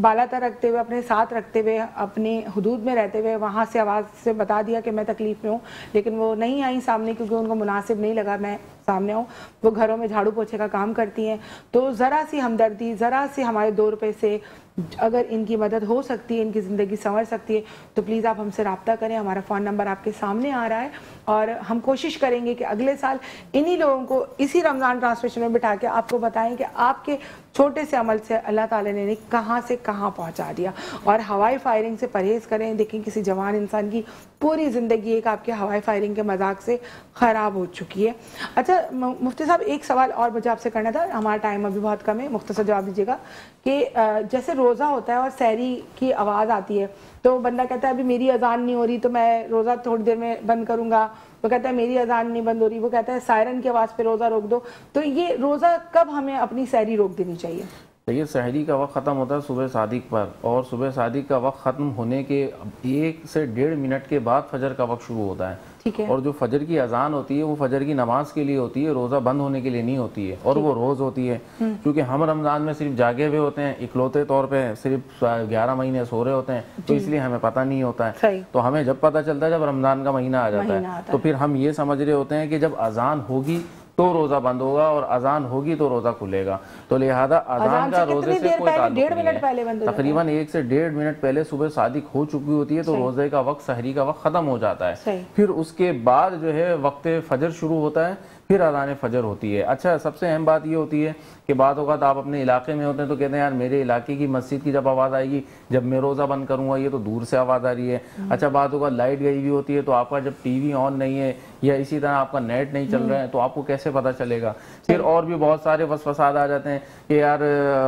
بالا تر رکھتے ہوئے، اپنے ساتھ رکھتے ہوئے، اپنے حدود میں رہتے ہوئے وہاں سے آواز سے بتا دیا کہ میں تکلیف میں ہوں، لیکن وہ نہیں آئیں سامنے کیونکہ ان کو مناسب نہیں لگا میں سامنے ہوں. وہ گھروں میں جھاڑو پوچھے کا کام کرتی ہیں. تو ذرا سی ہمدردی، ذرا سی ہمارے 2 روپے سے اگر ان کی مدد ہو سکتی ہے, ان کی زندگی سنور سکتی ہے تو پلیز آپ ہم سے رابطہ کریں. ہمارا فون نمبر آپ کے سامنے آ رہا ہے اور ہم کوشش کریں گے کہ اگلے سال انہی لوگوں کو اسی رمضان ٹرانسمیشن میں بٹھا کے آپ کو بتائیں کہ آپ کے چھوٹے سے عمل سے اللہ تعالیٰ نے کہاں سے کہاں پہنچا دیا. اور ہوائی فائرنگ سے پرہیز کریں. دیکھیں کسی جوان انسان کی پوری زندگی ایک آپ کے ہوائی فائرنگ کے مذاق سے خراب ہو چکی ہے. اچھا مفتی صاحب, ایک سوال اور مجھے آپ سے کرنا تھا, ہمارا ٹائم ابھی بہت کم ہے, مختصر جواب دیجیے گا کہ جیسے روزہ ہوتا ہے اور سحری کی آواز آتی ہے تو بندہ کہتا ہے ابھی میری اذان نہیں ہو رہی تو میں روزہ تھوڑی دیر میں بند کروں گا, وہ کہتا ہے میری اذان نہیں بند ہو رہی, وہ کہتا ہے سائرن کی آواز پہ روزہ روک دو. تو یہ روزہ کب ہمیں اپنی سحری روک دینی چاہیے؟ دیکھیے سحری کا وقت ختم ہوتا ہے صبح صادق پر, اور صبح صادق کا وقت ختم ہونے کے 1 سے 1.5 منٹ کے بعد فجر کا وقت شروع ہوتا ہے. اور جو فجر کی اذان ہوتی ہے وہ فجر کی نماز کے لیے ہوتی ہے, روزہ بند ہونے کے لیے نہیں ہوتی ہے, اور وہ روز ہوتی ہے. کیونکہ ہم رمضان میں صرف جاگے ہوئے ہوتے ہیں, اکلوتے طور پہ صرف 11 مہینے سو رہے ہوتے ہیں, تو اس لیے ہمیں پتہ نہیں ہوتا ہے. تو ہمیں جب پتہ چلتا ہے جب رمضان کا مہینہ آ جاتا ہے, تو پھر ہم یہ سمجھ رہے ہوتے ہیں کہ جب اذان ہوگی تو روزہ بند ہوگا اور اذان ہوگی تو روزہ کھلے گا. تو لہذا اذان کا روزے سے کوئی تعلق نہیں ہے. تقریباً 1 سے 1.5 منٹ پہلے صبح صادق ہو چکی ہوتی ہے تو روزے کا وقت سحری کا وقت ختم ہو جاتا ہے. پھر اس کے بعد جو ہے وقت فجر شروع ہوتا ہے, پھر اذان فجر ہوتی ہے. اچھا سب سے اہم بات یہ ہوتی ہے کہ بعض اوقات آپ اپنے علاقے میں ہوتے ہیں تو کہتے ہیں یار میرے علاقے کی مسجد کی جب آواز آئے گی جب میں روزہ بند کروں گا یہ تو دور سے آواز آ رہی ہے. اچھا بعض اوقات لائٹ گئی ہوئی ہوتی ہے تو آپ کا جب ٹی وی آن نہیں ہے یا اسی طرح آپ کا نیٹ نہیں چل رہا ہے تو آپ کو کیسے پتہ چلے گا. پھر اور بھی بہت سارے وسوسات آ جاتے ہیں کہ یار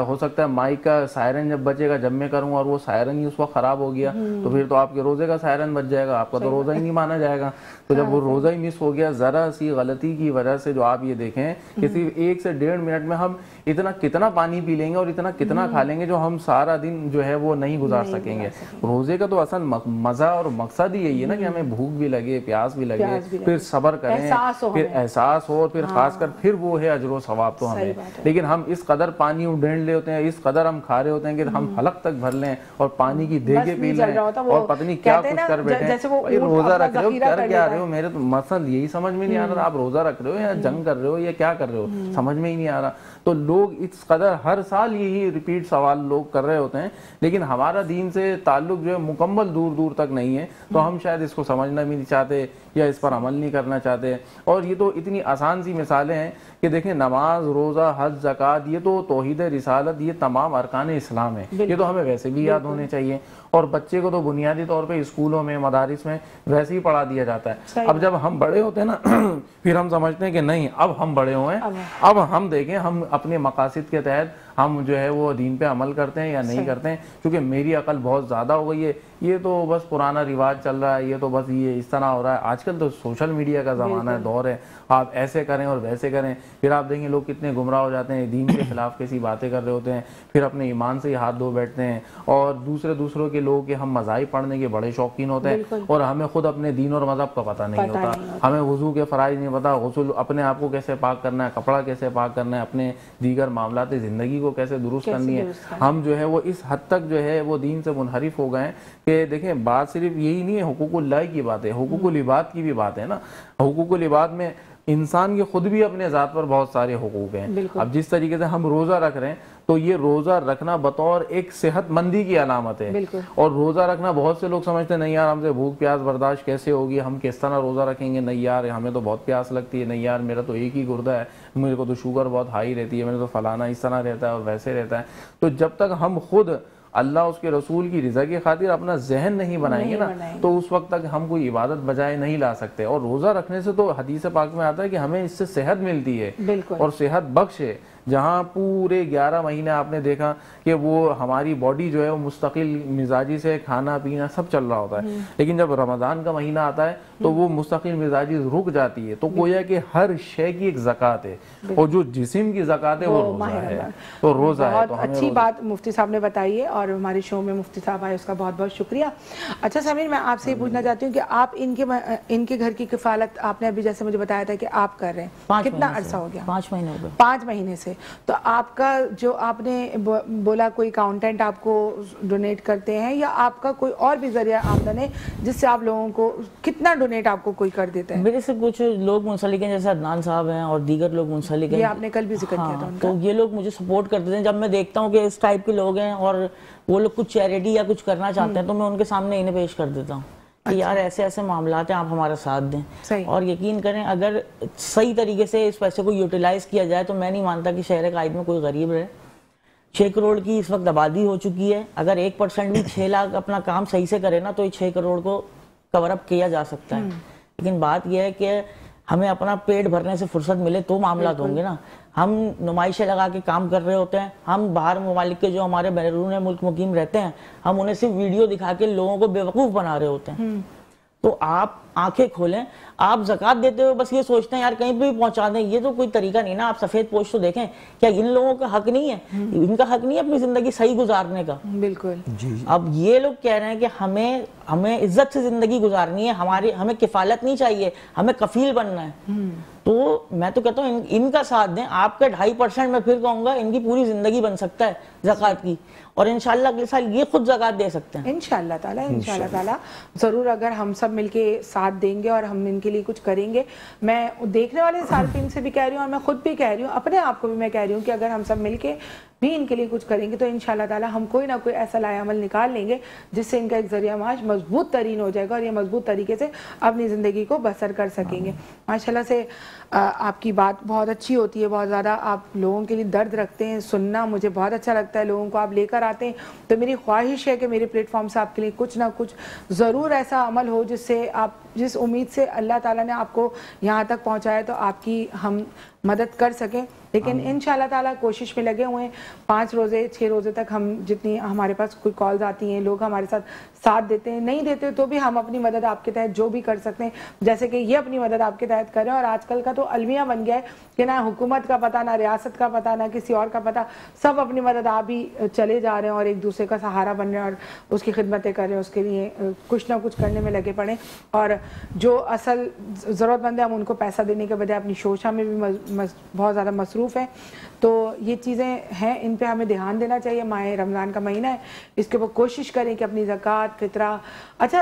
ہو سکتا ہے مائک کا سائرن جب بچے گا جب میں کروں اور وہ سائرن ہی اس وقت خراب ہو گیا تو پھر تو آپ کے روزے کا سائرن بچ جائے گا, آپ کا تو روزہ ہی نہیں مانا جائے گا. تو جب وہ روزہ ہی مس ہو گیا ذرا سی غلطی کی وجہ سے, جو آپ یہ دیکھیں کہ صرف 1 سے 1.5 منٹ میں ہم اتنا کتنا پانی پی لیں گے اور اتنا کتنا کھا لیں گے جو ہم سارا دن جو ہے وہ نہیں گزار سکیں گے. روزے کا تو اصل مزہ اور مقصد ہی یہی ہے نا کہ ہمیں بھوک بھی لگے, پیاس بھی لگے, پھر صبر کریں, پھر احساس ہو, اور پھر خاص کر پھر وہ ہے اجر و ثواب تو ہمیں. لیکن ہم اس قدر پانی اڈھیڑ لے ہوتے ہیں, اس قدر ہم کھا رہے ہوتے ہیں کہ ہم حلق تک بھر لیں اور پانی کی دیگیں پی لیں اور پتہ نہیں کیا کچھ کر بیٹھے. روزہ رکھ رہے ہو, کر کیا رہے ہو, میرے تو مسئلہ یہی سمجھ میں نہیں آ رہا, آپ روزہ رکھ رہے ہو یا جنگ کر رہے ہو یا کیا کر رہے ہو, سمجھ میں ہی نہیں آ رہا. تو لوگ اس قدر ہر سال یہی ریپیٹ سوال لوگ کر رہے ہوتے ہیں, لیکن ہمارا دین سے تعلق جو ہے مکمل دور دور تک نہیں ہے. تو ہم شاید اس کو سمجھنا بھی نہیں چاہتے یا اس پر عمل نہیں کرنا چاہتے. اور یہ تو اتنی آسان سی مثالیں ہیں کہ دیکھیں نماز, روزہ, حج, زکوٰۃ, یہ تو توحید رسالت, یہ تمام ارکان اسلام ہے. یہ تو ہمیں ویسے بھی یاد ہونے چاہیے, اور بچے کو تو بنیادی طور پہ اسکولوں میں, مدارس میں ویسے ہی پڑھا دیا جاتا ہے. اب جب ہم بڑے ہوتے ہیں نا پھر ہم سمجھتے ہیں کہ نہیں اب ہم بڑے ہوئے ہیں, اب ہم دیکھیں ہم اپنے مقاصد کے تحت ہم جو ہے وہ دین پہ عمل کرتے ہیں یا نہیں کرتے ہیں, کیونکہ میری عقل بہت زیادہ ہو گئی ہے, یہ تو بس پرانا رواج چل رہا ہے, یہ تو بس یہ اس طرح ہو رہا ہے. آج کل تو سوشل میڈیا کا زمانہ ہے, دور ہے, آپ ایسے کریں اور ویسے کریں. پھر آپ دیکھیں لوگ کتنے گمراہ ہو جاتے ہیں, دین کے خلاف کیسی باتیں کر رہے ہوتے ہیں, پھر اپنے ایمان سے ہی ہاتھ دھو بیٹھتے ہیں. اور دوسروں کے لوگ کہ ہم مذاہب پڑھنے کے بڑے شوقین ہوتے ہیں اور ہمیں خود اپنے دین اور مذہب کا پتہ نہیں ہوتا. ہمیں وضو کے فرائض نہیں پتا, غسل اپنے آپ کو کیسے پاک کرنا ہے, کپڑا کیسے پاک کرنا ہے, اپنے دیگر معاملات زندگی کو کیسے درست کرنی ہے. ہم جو ہے وہ اس حد تک جو ہے وہ دین سے منحرف ہو گئے ہیں کہ دیکھیں بات صرف یہی نہیں ہے حقوق اللہ کی بات ہے, حقوق العباد کی بھی بات ہے نا. حقوق العباد میں انسان کے خود بھی اپنے ذات پر بہت سارے حقوق ہیں. اب جس طریقے سے ہم روزہ رکھ رہے ہیں تو یہ روزہ رکھنا بطور ایک صحت مندی کی علامت ہے. اور روزہ رکھنا بہت سے لوگ سمجھتے ہیں نہیں یار ہم سے بھوک پیاس برداشت کیسے ہوگی, ہم کس طرح روزہ رکھیں گے, نہیں یار ہمیں تو بہت پیاس لگتی ہے, نہیں یار میرا تو ایک ہی گردہ ہے, میرے کو تو شوگر بہت ہائی رہتی ہے, میرے تو فلانا اس طرح رہتا ہے اور ویسے رہتا ہے. تو جب تک ہم خود اللہ اس کے رسول کی رضا کی خاطر اپنا ذہن نہیں بنائیں گے نا تو اس وقت تک ہم کوئی عبادت بجائے نہیں لا سکتے. اور روزہ رکھنے سے تو حدیث پاک میں آتا ہے کہ ہمیں اس سے صحت ملتی ہے اور صحت بخش ہے. جہاں پورے 11 مہینے آپ نے دیکھا کہ وہ ہماری باڈی جو ہے وہ مستقل مزاجی سے کھانا پینا سب چل رہا ہوتا ہے, لیکن جب رمضان کا مہینہ آتا ہے تو وہ مستقل مزاجی رک جاتی ہے. تو گویا کہ ہر شے کی ایک زکوٰۃ ہے اور جو جسم کی زکوٰۃ ہے وہ روزہ ہے. تو روزہ ہے. بہت اچھی بات مفتی صاحب نے بتائی ہے اور ہمارے شو میں مفتی صاحب آئے اس کا بہت بہت شکریہ. اچھا سمیر میں آپ سے یہ پوچھنا چاہتی ہوں کہ آپ ان کے گھر کی کفالت آپ نے ابھی جیسے مجھے بتایا تھا کہ آپ کر رہے ہیں, کتنا عرصہ ہو گیا؟ 5 مہینے ہو گئے. 5 مہینے سے تو آپ کا جو آپ نے بولا کوئی اکاؤنٹنٹ آپ کو ڈونیٹ کرتے ہیں یا آپ کا کوئی اور بھی ذریعہ آمدن ہے جس سے آپ لوگوں کو کتنا ڈونیٹ آپ کو کوئی کر دیتا ہے؟ میرے سے کچھ لوگ منسلک ہیں جیسے عدنان صاحب ہیں اور دیگر لوگ منسلک ہیں, یہ آپ نے کل بھی ذکر کیا تھا ان کا. تو یہ لوگ مجھے سپورٹ کرتے ہیں. جب میں دیکھتا ہوں کہ اس ٹائپ کے لوگ ہیں اور وہ لوگ کچھ چیریٹی یا کچھ کرنا چاہتے ہیں تو میں ان کے سامنے انہیں پیش کر دیتا ہوں کہ یار ایسے ایسے معاملات ہیں, آپ ہمارا ساتھ دیں. اور یقین کریں اگر صحیح طریقے سے اس پیسے کو یوٹیلائز کیا جائے تو میں نہیں مانتا کہ شہر قائد میں کوئی غریب رہے. 6 کروڑ کی اس وقت آبادی ہو چکی ہے, اگر 1% بھی 6 لاکھ اپنا کام صحیح سے کرے نا تو یہ 6 کروڑ کو کور اپ کیا جا سکتا ہے. لیکن بات یہ ہے کہ ہمیں اپنا پیٹ بھرنے سے فرصت ملے تو معاملات ہوں گے نا. ہم نمائشیں لگا کے کام کر رہے ہوتے ہیں, ہم باہر ممالک کے جو ہمارے بیرون ملک مقیم رہتے ہیں ہم انہیں صرف ویڈیو دکھا کے لوگوں کو بیوقوف بنا رہے ہوتے ہیں. تو آپ آنکھیں کھولیں, آپ زکوٰۃ دیتے ہوئے بس یہ سوچتے ہیں یار کہیں پہ بھی پہنچا دیں, یہ تو کوئی طریقہ نہیں نا. آپ سفید پوش تو دیکھیں, کیا ان لوگوں کا حق نہیں ہے, ان کا حق نہیں ہے اپنی زندگی صحیح گزارنے کا؟ بالکل. اب یہ لوگ کہہ رہے ہیں کہ ہمیں عزت سے زندگی گزارنی ہے, ہمیں کفالت نہیں چاہیے, ہمیں کفیل بننا ہے. تو میں تو کہتا ہوں ان کا ساتھ دیں. آپ کے 2.5% میں پھر کہوں گا ان کی پوری زندگی بن سکتا ہے زکوٰۃ کی, اور انشاءاللہ اگلے سال یہ خود زکوٰۃ دے سکتے ہیں انشاءاللہ تعالیٰ. ضرور اگر ہم سب مل کے ساتھ دیں گے اور ہم ان کے لیے کچھ کریں گے. میں دیکھنے والے صارفین سے بھی کہہ رہی ہوں اور میں خود بھی کہہ رہی ہوں, اپنے آپ کو بھی میں کہہ رہی ہوں کہ اگر ہم سب مل کے بھی ان کے لیے کچھ کریں گے تو انشاءاللہ تعالیٰ ہم کوئی نہ کوئی ایسا لائے عمل نکال لیں گے جس سے ان کا ایک ذریعہ معاش مضبوط ترین ہو جائے گا اور یہ مضبوط طریقے سے اپنی زندگی کو بسر کر سکیں گے. ماشاءاللہ سے آپ کی بات بہت اچھی ہوتی ہے, بہت زیادہ آپ لوگوں کے لیے درد رکھتے ہیں, سننا مجھے بہت اچھا لگتا ہے. لوگوں کو آپ لے کر آتے ہیں تو میری خواہش ہے کہ میرے پلیٹ فارم سے آپ کے لیے کچھ نہ کچھ ضرور ایسا عمل ہو جس سے آپ جس امید سے اللہ تعالیٰ نے آپ کو یہاں تک پہنچایا تو آپ کی ہم مدد کر سکیں. لیکن انشاءاللہ تعالیٰ کوشش میں لگے ہوئے ہیں. 5 روزے 6 روزے تک ہم جتنی ہمارے پاس کوئی کالز آتی ہیں, لوگ ہمارے ساتھ دیتے ہیں, نہیں دیتے تو بھی ہم اپنی مدد آپ کے تحت جو بھی کر سکتے ہیں, جیسے کہ یہ اپنی مدد آپ کے تحت کریں. اور آج کل کا تو المیہ بن گیا ہے کہ نہ حکومت کا پتہ, نہ ریاست کا پتہ, نہ کسی اور کا پتہ, سب اپنی مدد آپ ہی چلے جا رہے ہیں اور ایک دوسرے کا سہارا بن رہے ہیں اور اس کی خدمتیں کر رہے ہیں, اس کے لیے کچھ نہ کچھ کرنے میں لگے پڑے. اور جو اصل ضرورت مند ہے ہم ان کو پیسہ دینے کے بجائے اپنی شوشہ میں بھی بہت زیادہ مصروف ہیں. تو یہ چیزیں ہیں, ان پہ ہمیں دھیان دینا چاہیے. ماہ رمضان کا مہینہ ہے, اس کے اوپر کوشش کریں کہ اپنی زکوٰۃ فطرہ. اچھا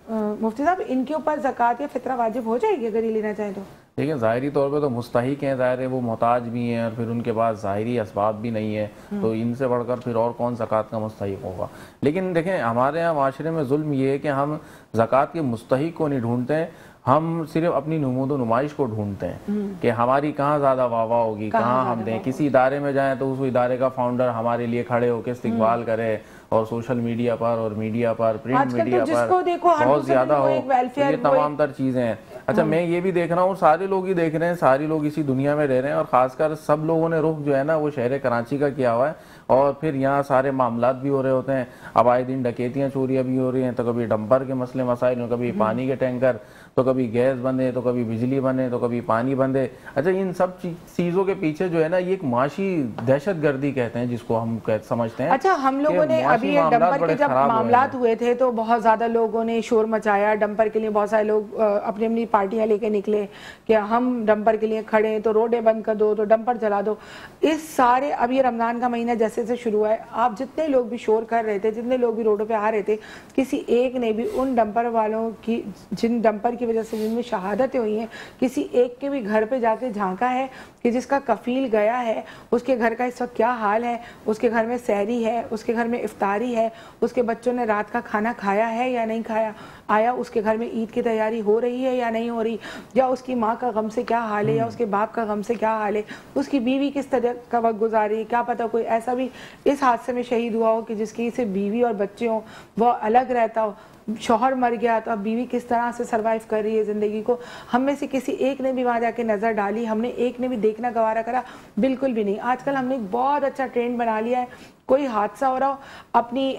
مفتی صاحب, ان کے اوپر زکوٰۃ یا فطرہ واجب ہو جائے گی اگر یہ لینا چاہیں تو؟ دیکھیں ظاہری طور پہ تو مستحق ہیں, ظاہر ہے وہ محتاج بھی ہیں اور پھر ان کے پاس ظاہری اسباب بھی نہیں ہے, تو ان سے بڑھ کر پھر اور کون زکوٰۃ کا مستحق ہوگا. لیکن دیکھیں ہمارے یہاں معاشرے میں ظلم یہ ہے کہ ہم زکوٰۃ کے مستحق کو نہیں ڈھونڈتے ہیں, ہم صرف اپنی نمود و نمائش کو ڈھونڈتے ہیں کہ ہماری کہاں زیادہ واہ واہ ہوگی, کہاں ہم دیں. کسی ادارے میں جائیں تو اس ادارے کا فاؤنڈر ہمارے لیے کھڑے ہو کے استقبال کرے اور سوشل میڈیا پر اور میڈیا پر پرنٹ میڈیا پر بہت زیادہ ہو, یہ تمام تر چیزیں ہیں. اچھا میں یہ بھی دیکھ رہا ہوں, سارے لوگ ہی دیکھ رہے ہیں, سارے لوگ اسی دنیا میں رہ رہے ہیں, اور خاص کر سب لوگوں نے رخ جو ہے نا وہ شہر کراچی کا کیا ہوا ہے, اور پھر یہاں سارے معاملات بھی ہو رہے ہوتے ہیں. اب آئے دن ڈکیتیاں چوریاں بھی ہو رہی ہیں, تو کبھی ڈمپر کے مسئلے مسائل, کبھی پانی کے ٹینکر, تو کبھی گیس بندے, تو کبھی بجلی بندے, تو کبھی پانی بندے. اچھا ان سب چیزوں کے پیچھے جو ہے نا یہ ایک معاشی دہشت گردی کہتے ہیں جس کو ہم سمجھتے ہیں. اچھا ہم لوگوں نے ابھی ڈمپر کے جب معاملات ہوئے تھے تو بہت زیادہ لوگوں نے شور مچایا ڈمپر کے لیے. بہت سارے لوگ اپنی اپنی پارٹیاں لے کے نکلے کہ ہم ڈمپر کے لیے کھڑے ہیں, تو روڈیں بند کر دو, تو ڈمپر چلا دو. اس سارے اب یہ رمضان کا مہینہ جیسے سے شروع ہے, آپ جتنے لوگ بھی شور کر رہے تھے, جتنے لوگ بھی روڈوں پہ آ رہے تھے, کسی ایک نے بھی ان ڈمپر والوں کی جن ڈمپر کی وجہ سے جن میں شہادتیں ہوئی ہیں, کسی ایک کے بھی گھر پہ جا کے جھانکا ہے کہ جس کا کفیل گیا ہے اس کے گھر کا اس وقت کیا حال ہے, اس کے گھر میں سحری ہے, اس کے گھر میں افطاری ہے, اس کے بچوں نے رات کا کھانا کھایا ہے یا نہیں کھایا, آیا اس کے گھر میں عید کی تیاری ہو رہی ہے یا نہیں ہو رہی, یا اس کی ماں کا غم سے کیا حال ہے, یا اس کے باپ کا غم سے کیا حال ہے, اس کی بیوی کس طرح کا وقت گزاری ہے. کیا پتہ کوئی ایسا بھی اس حادثے میں شہید ہوا ہو کہ جس کی صرف بیوی اور بچے ہوں, وہ الگ رہتا ہو, شوہر مر گیا تو اب بیوی کس طرح سے سروائیو کر رہی ہے زندگی کو. ہم میں سے کسی ایک نے بھی وہاں جا کے نظر ڈالی, ہم نے ایک نے بھی دیکھنا گوارا کرا؟ بالکل بھی نہیں. آج کل ہم نے ایک بہت اچھا ٹرینڈ بنا لیا ہے, کوئی حادثہ ہو رہا ہو, اپنی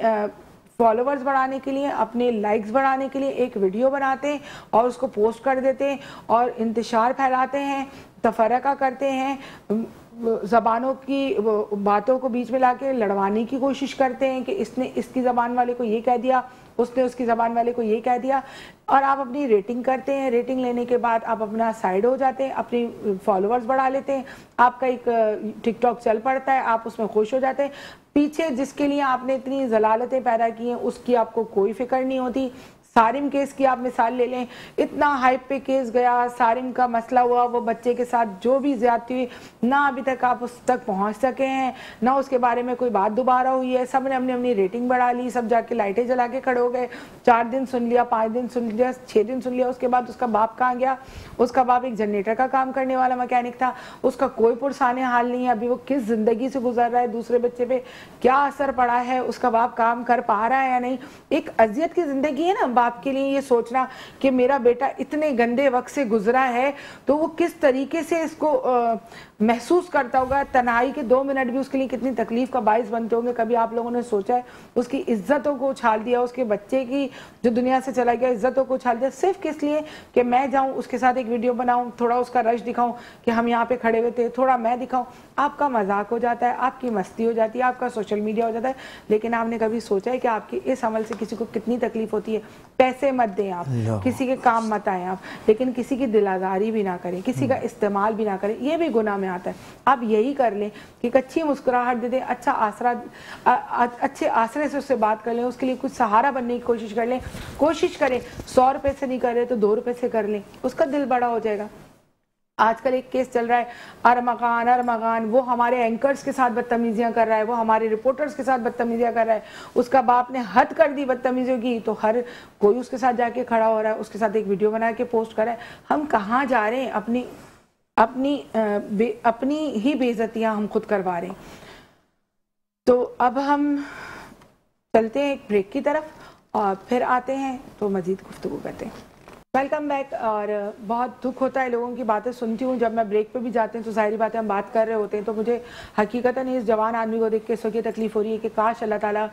فالوورز بڑھانے کے لیے, اپنے لائکس بڑھانے کے لیے ایک ویڈیو بناتے ہیں اور اس کو پوسٹ کر دیتے ہیں اور انتشار پھیلاتے ہیں, تفرقہ کرتے ہیں, زبانوں کی باتوں کو بیچ میں لا کے لڑوانے کی کوشش کرتے ہیں کہ اس نے اس کی زبان والے کو یہ کہہ دیا, اس نے اس کی زبان والے کو یہ کہہ دیا، اور آپ اپنی ریٹنگ کرتے ہیں، ریٹنگ لینے کے بعد آپ اپنا سائڈ ہو جاتے ہیں، اپنی فالوورز بڑھا لیتے ہیں، آپ کا ایک ٹک ٹاک چل پڑتا ہے، آپ اس میں خوش ہو جاتے ہیں، پیچھے جس کے لیے آپ نے اتنی ضلالتیں پیدا کی ہیں اس کی آپ کو کوئی فکر نہیں ہوتی۔ سارم کیس کی آپ مثال لے لیں، اتنا ہائپ پہ کیس گیا، سارم کا مسئلہ ہوا، وہ بچے کے ساتھ جو بھی زیادتی ہوئی، نہ ابھی تک آپ اس تک پہنچ سکے ہیں، نہ اس کے بارے میں کوئی بات دوبارہ ہوئی ہے، سب نے اپنی ریٹنگ بڑھا لی، سب جا کے لائٹیں جلا کے کھڑے ہو گئے، 4 دن سن لیا، 5 دن سن لیا، 6 دن سن لیا، اس کے بعد اس کا باپ کہاں گیا؟ اس کا باپ ایک جنریٹر کا کام کرنے والا میکینک تھا، اس کا کوئی پرسانے حال نہیں ہے، ابھی وہ کس زندگی سے گزر رہا ہے، دوسرے بچے پہ کیا اثر پڑا ہے، اس کا باپ کام کر پا رہا ہے یا نہیں۔ ایک اذیت کی زندگی ہے نا باپ کے لیے، یہ سوچنا کہ میرا بیٹا اتنے گندے وقت سے گزرا ہے تو وہ کس طریقے سے اس کو محسوس کرتا ہوگا، تنہائی کے 2 منٹ بھی اس کے لیے کتنی تکلیف کا باعث بنتے ہوں گے۔ کبھی آپ لوگوں نے سوچا ہے اس کی عزتوں کو اچھال دیا، اس کے بچے کی جو دنیا سے چلا گیا عزتوں کو اچھال دیا، صرف کس لیے کہ میں جاؤں اس کے ساتھ ایک ویڈیو بناؤں، تھوڑا اس کا رش دکھاؤں کہ ہم یہاں پہ کھڑے ہوئے تھے، تھوڑا میں دکھاؤں۔ آپ کا مذاق ہو جاتا ہے، آپ کی مستی ہو جاتی ہے، آپ کا سوشل میڈیا ہو جاتا ہے، لیکن آپ نے کبھی سوچا ہے کہ آپ کی اس عمل سے کسی کو کتنی تکلیف ہوتی ہے؟ پیسے مت دیں آپ، کسی کے کام مت آئیں آپ، لیکن کسی کی دل آزاری بھی نہ کریں، کسی کا استعمال بھی نہ کریں، یہ بھی گناہ میں آتا ہے۔ آپ یہی کر لیں کہ ایک اچھی مسکراہٹ دے دیں، اچھا آسرا، اچھے آسرے سے اس سے بات کر لیں، اس کے لیے کچھ سہارا بننے کی کوشش کر لیں، کوشش کریں 100 روپے سے نہیں کر رہے تو 2 روپے سے کر لیں، اس کا دل بڑا ہو جائے گا۔ آج کل ایک کیس چل رہا ہے ارمغان، وہ ہمارے اینکرز کے ساتھ بدتمیزیاں کر رہا ہے، وہ ہمارے رپورٹرز کے ساتھ بدتمیزیاں کر رہا ہے، اس کا باپ نے حد کر دی بدتمیزیوں کی، تو ہر کوئی اس کے ساتھ جا کے کھڑا ہو رہا ہے، اس کے ساتھ ایک ویڈیو بنا کے پوسٹ کر رہا ہے۔ ہم کہاں جا رہے ہیں؟ اپنی ہی بے عزتیاں ہم خود کروا رہے ہیں۔ تو اب ہم چلتے ہیں ایک بریک کی طرف اور پھر آتے ہیں تو مزید گفتگو کرتے ہیں۔ Welcome back. اور بہت دکھ ہوتا ہے، لوگوں کی باتیں سنتی ہوں، جب میں بریک پہ بھی جاتے ہیں تو ظاہری باتیں ہم بات کر رہے ہوتے ہیں، تو مجھے حقیقتاً اس جوان آدمی کو دیکھ کے اس وقت یہ تکلیف ہو رہی ہے کہ کاش اللہ تعالیٰ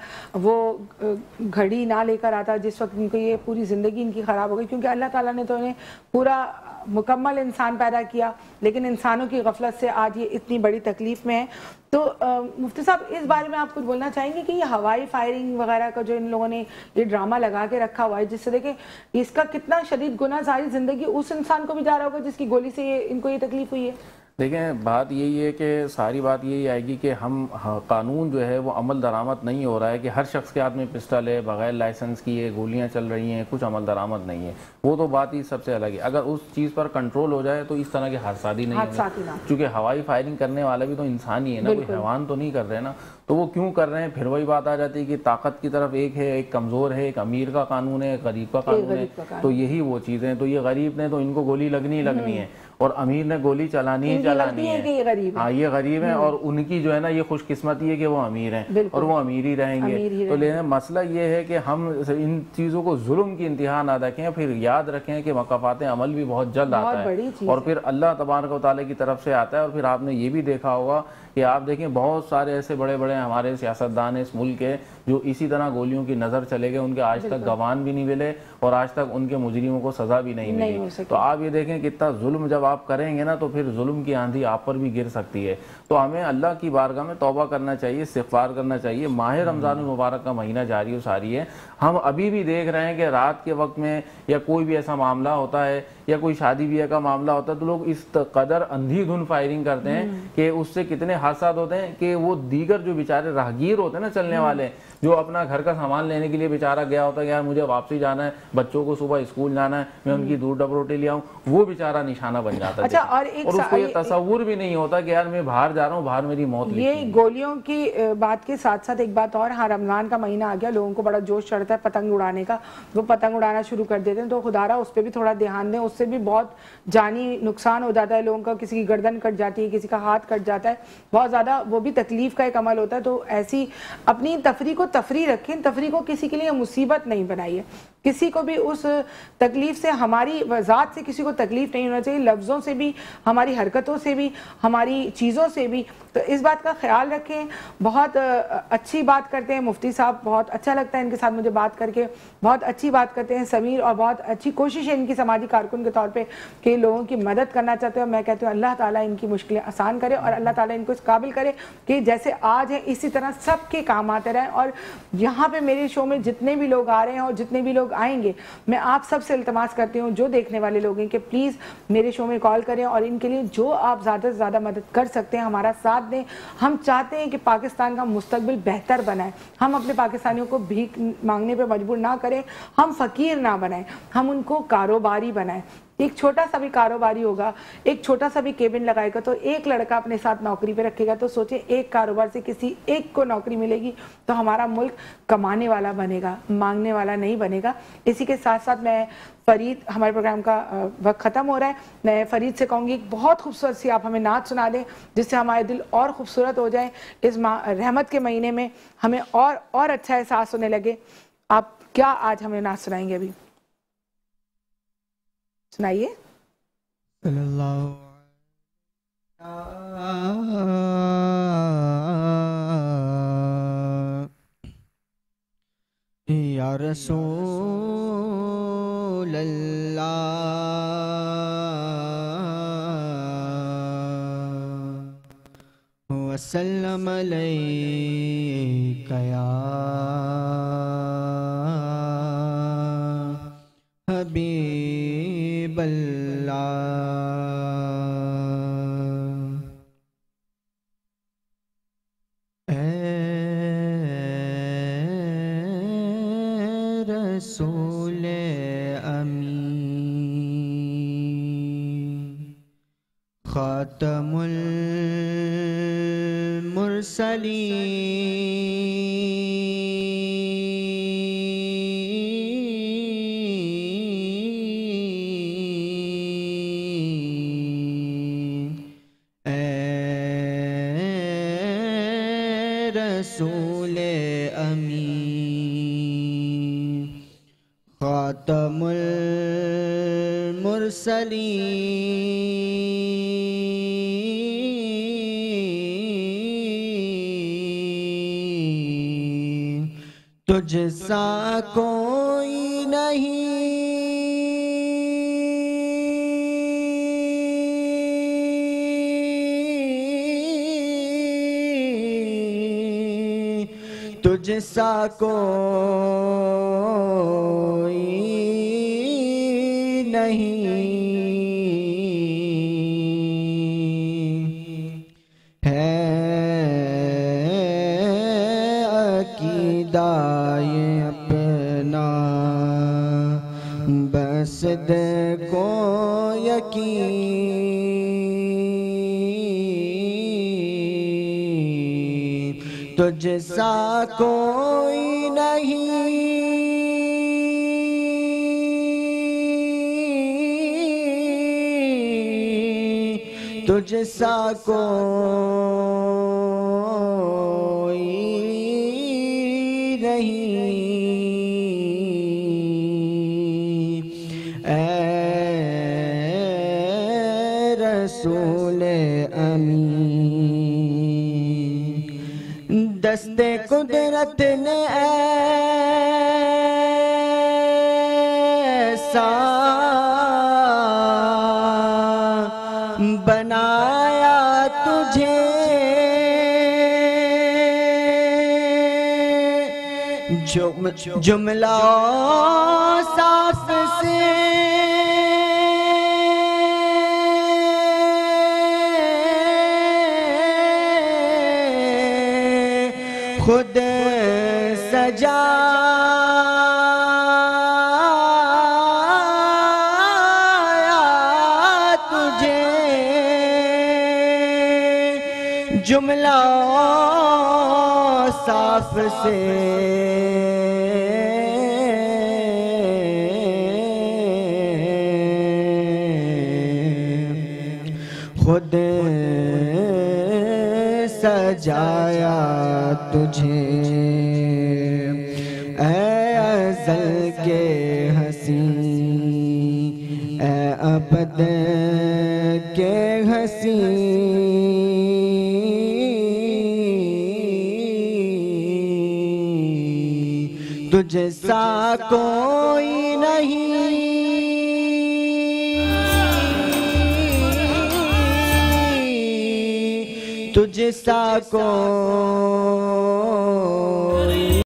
وہ گھڑی نہ لے کر آتا جس وقت ان کو یہ پوری زندگی ان کی خراب ہو گئی، کیونکہ اللہ تعالیٰ نے تو انہیں پورا مکمل انسان پیدا کیا، لیکن انسانوں کی غفلت سے آج یہ اتنی بڑی تکلیف میں ہے۔ تو مفتی صاحب اس بارے میں آپ کچھ بولنا چاہیں گے کہ یہ ہوائی فائرنگ وغیرہ کا جو ان لوگوں نے یہ ڈرامہ لگا کے رکھا ہوا ہے، جس سے دیکھیں اس کا کتنا شدید گناہ ساری زندگی اس انسان کو بھی جا رہا ہوگا جس کی گولی سے ان کو یہ تکلیف ہوئی ہے؟ دیکھیں بات یہی ہے کہ ساری بات یہی آئے گی کہ ہم قانون جو ہے وہ عمل درآمد نہیں ہو رہا ہے کہ ہر شخص کے ہاتھ میں پسٹل ہے، بغیر لائسنس کی گولیاں چل رہی ہیں، کچھ عمل درآمد نہیں ہے، وہ تو بات ہی سب سے الگ ہے۔ اگر اس چیز پر کنٹرول ہو جائے تو اس طرح کے حادثات ہی نہیں ہیں، چونکہ ہوائی فائرنگ کرنے والا بھی تو انسان ہی ہے نا، کوئی حیوان تو نہیں کر رہے نا، تو وہ کیوں کر رہے ہیں؟ پھر وہی بات آ جاتی ہے کہ طاقت کی طرف ایک ہے، ایک کمزور ہے، ایک امیر کا قانون ہے، ایک غریب کا قانون ہے، تو یہی وہ چیزیں، تو یہ غریب نے تو ان کو گولی لگنی ہے اور امیر نے گولی چلانی ہے۔ ہاں یہ غریب ہیں اور ان کی جو ہے نا یہ خوش قسمتی ہے کہ وہ امیر ہیں اور وہ امیر ہی رہیں گے۔ تو لیکن مسئلہ یہ ہے کہ ہم ان چیزوں کو ظلم کی انتہا نہ رکھیں، پھر یاد رکھیں کہ مکافات عمل بھی بہت جلد آتا ہے اور پھر اللہ تبارک و تعالیٰ کی طرف سے آتا ہے۔ اور پھر آپ نے یہ بھی دیکھا ہوگا کہ آپ دیکھیں بہت سارے ایسے بڑے بڑے ہمارے سیاستدان اس ملک کے جو اسی طرح گولیوں کی نظر چلے گئے، ان کے آج تک گواہان بھی نہیں ملے اور آج تک ان کے مجرموں کو سزا بھی نہیں ملی۔ تو آپ یہ دیکھیں کہ اتنا ظلم جب آپ کریں گے نا تو پھر ظلم کی آندھی آپ پر بھی گر سکتی ہے۔ تو ہمیں اللہ کی بارگاہ میں توبہ کرنا چاہیے، استغفار کرنا چاہیے۔ ماہ رمضان المبارک کا مہینہ جاری و ساری ہے، ہم ابھی بھی دیکھ رہے ہیں کہ رات کے وقت میں یا کوئی بھی ایسا معاملہ ہوتا ہے یا کوئی شادی بیاہ کا معاملہ ہوتا ہے تو لوگ اس قدر اندھی دھن فائرنگ کرتے ہیں کہ اس سے کتنے حادثات ہوتے ہیں کہ وہ دیگر جو بیچارے راہگیر ہوتے ہیں نا، چلنے والے، جو اپنا گھر کا سامان لینے کے لیے بیچارہ گیا ہوتا ہے کہ یار مجھے واپسی جانا ہے، بچوں کو صبح اسکول جانا ہے، میں ان کی دودھ ڈب روٹی لے آؤں، وہ بیچارہ نشانہ بن جاتا ہے اور اس کو یہ تصور بھی نہیں ہوتا کہ یار میں باہر جا رہا ہوں، باہر میری موت لکھی ہے۔ یہ گولیوں کی بات کے ساتھ ساتھ ایک بات اور، ہاں رمضان کا مہینہ آ گیا، لوگوں کو بڑا جوش چڑھتا ہے پتنگ اڑانے کا، وہ پتنگ اڑانا شروع کر دیتے ہیں، تو خدا را اس پہ بھی تھوڑا دھیان دیں، اس سے بھی بہت جانی نقصان ہو جاتا ہے لوگوں کا، کسی کی گردن کٹ جاتی ہے، کسی کا ہاتھ کٹ جاتا ہے، بہت زیادہ وہ بھی تکلیف کا ایک عمل ہوتا ہے۔ تو ایسی اپنی تفریح کو تفریح رکھیں، تفریح کو کسی کے لیے مصیبت نہیں بنائیے۔ کسی کو بھی اس تکلیف سے, ہماری ذات سے کسی کو تکلیف نہیں ہونا چاہیے, لفظوں سے بھی, ہماری حرکتوں سے بھی, ہماری چیزوں سے بھی. تو اس بات کا خیال رکھیں. بہت اچھی بات کرتے ہیں مفتی صاحب, بہت اچھا لگتا ہے ان کے ساتھ مجھے بات کر کے, بہت اچھی بات کرتے ہیں سمیر, اور بہت اچھی کوشش ہے ان کی سماجی کارکن کے طور پہ کہ لوگوں کی مدد کرنا چاہتے ہیں. میں کہتی ہوں اللہ تعالیٰ ان کی مشکلیں آسان کرے, اور اللہ تعالیٰ ان کو اس قابل کرے کہ جیسے آج ہیں اسی طرح سب کے کام آتے رہیں. اور یہاں پہ میرے شو میں جتنے بھی لوگ آ رہے ہیں اور جتنے بھی لوگ آئیں گے, میں آپ سب سے التماس کرتی ہوں جو دیکھنے والے لوگ ہیں کہ پلیز میرے شو میں کال کریں, اور ان کے لیے جو آپ زیادہ سے زیادہ مدد کر سکتے ہیں ہمارا ساتھ دیں. ہم چاہتے ہیں کہ پاکستان کا مستقبل بہتر بنائے. ہم اپنے پاکستانیوں کو بھیک مانگنے پہ مجبور نہ کریں, ہم فقیر نہ بنائیں, ہم ان کو کاروباری بنائیں. ایک چھوٹا سا بھی کاروباری ہوگا, ایک چھوٹا سا بھی کیبن لگائے گا, تو ایک لڑکا اپنے ساتھ نوکری پہ رکھے گا, تو سوچیں ایک کاروبار سے کسی ایک کو نوکری ملے گی تو ہمارا ملک کمانے والا بنے گا, مانگنے والا نہیں بنے گا. اسی کے ساتھ ساتھ میں فرید, ہمارے پروگرام کا وقت ختم ہو رہا ہے, میں فرید سے کہوں گی ایک بہت خوبصورت سی آپ ہمیں نعت سنا دیں جس سے ہمارے دل اور خوبصورت ہو جائیں. اس رحمت کے مہینے میں ہمیں اور اچھا احساس ہونے لگے. آپ کیا آج ہمیں نعت سنائیں گے؟ ابھی سنائیے. صلی اللہ یا رسول اللہ وسلم علیک یا حبیب اللہ. رسول امین خاتم المرسلین اے رسول امین خاتم المرسلین تجھ سا کوئی نہیں تجھ سا کوئی نہیں ہے عقیدہ یہ اپنا بس دے کو یقین تجھ سا کوئی نہیں تجھ سا کوئی نہیں اے رسول امین دست قدرت نے ایسا بنایا تجھے جملہ صاف سے خود سجایا تجھے جملہ صاف سے خود سجایا تجھے اے ازل کے ابد کے ہنسی تجھ سا کوئی نہیں تجھ سا کوئی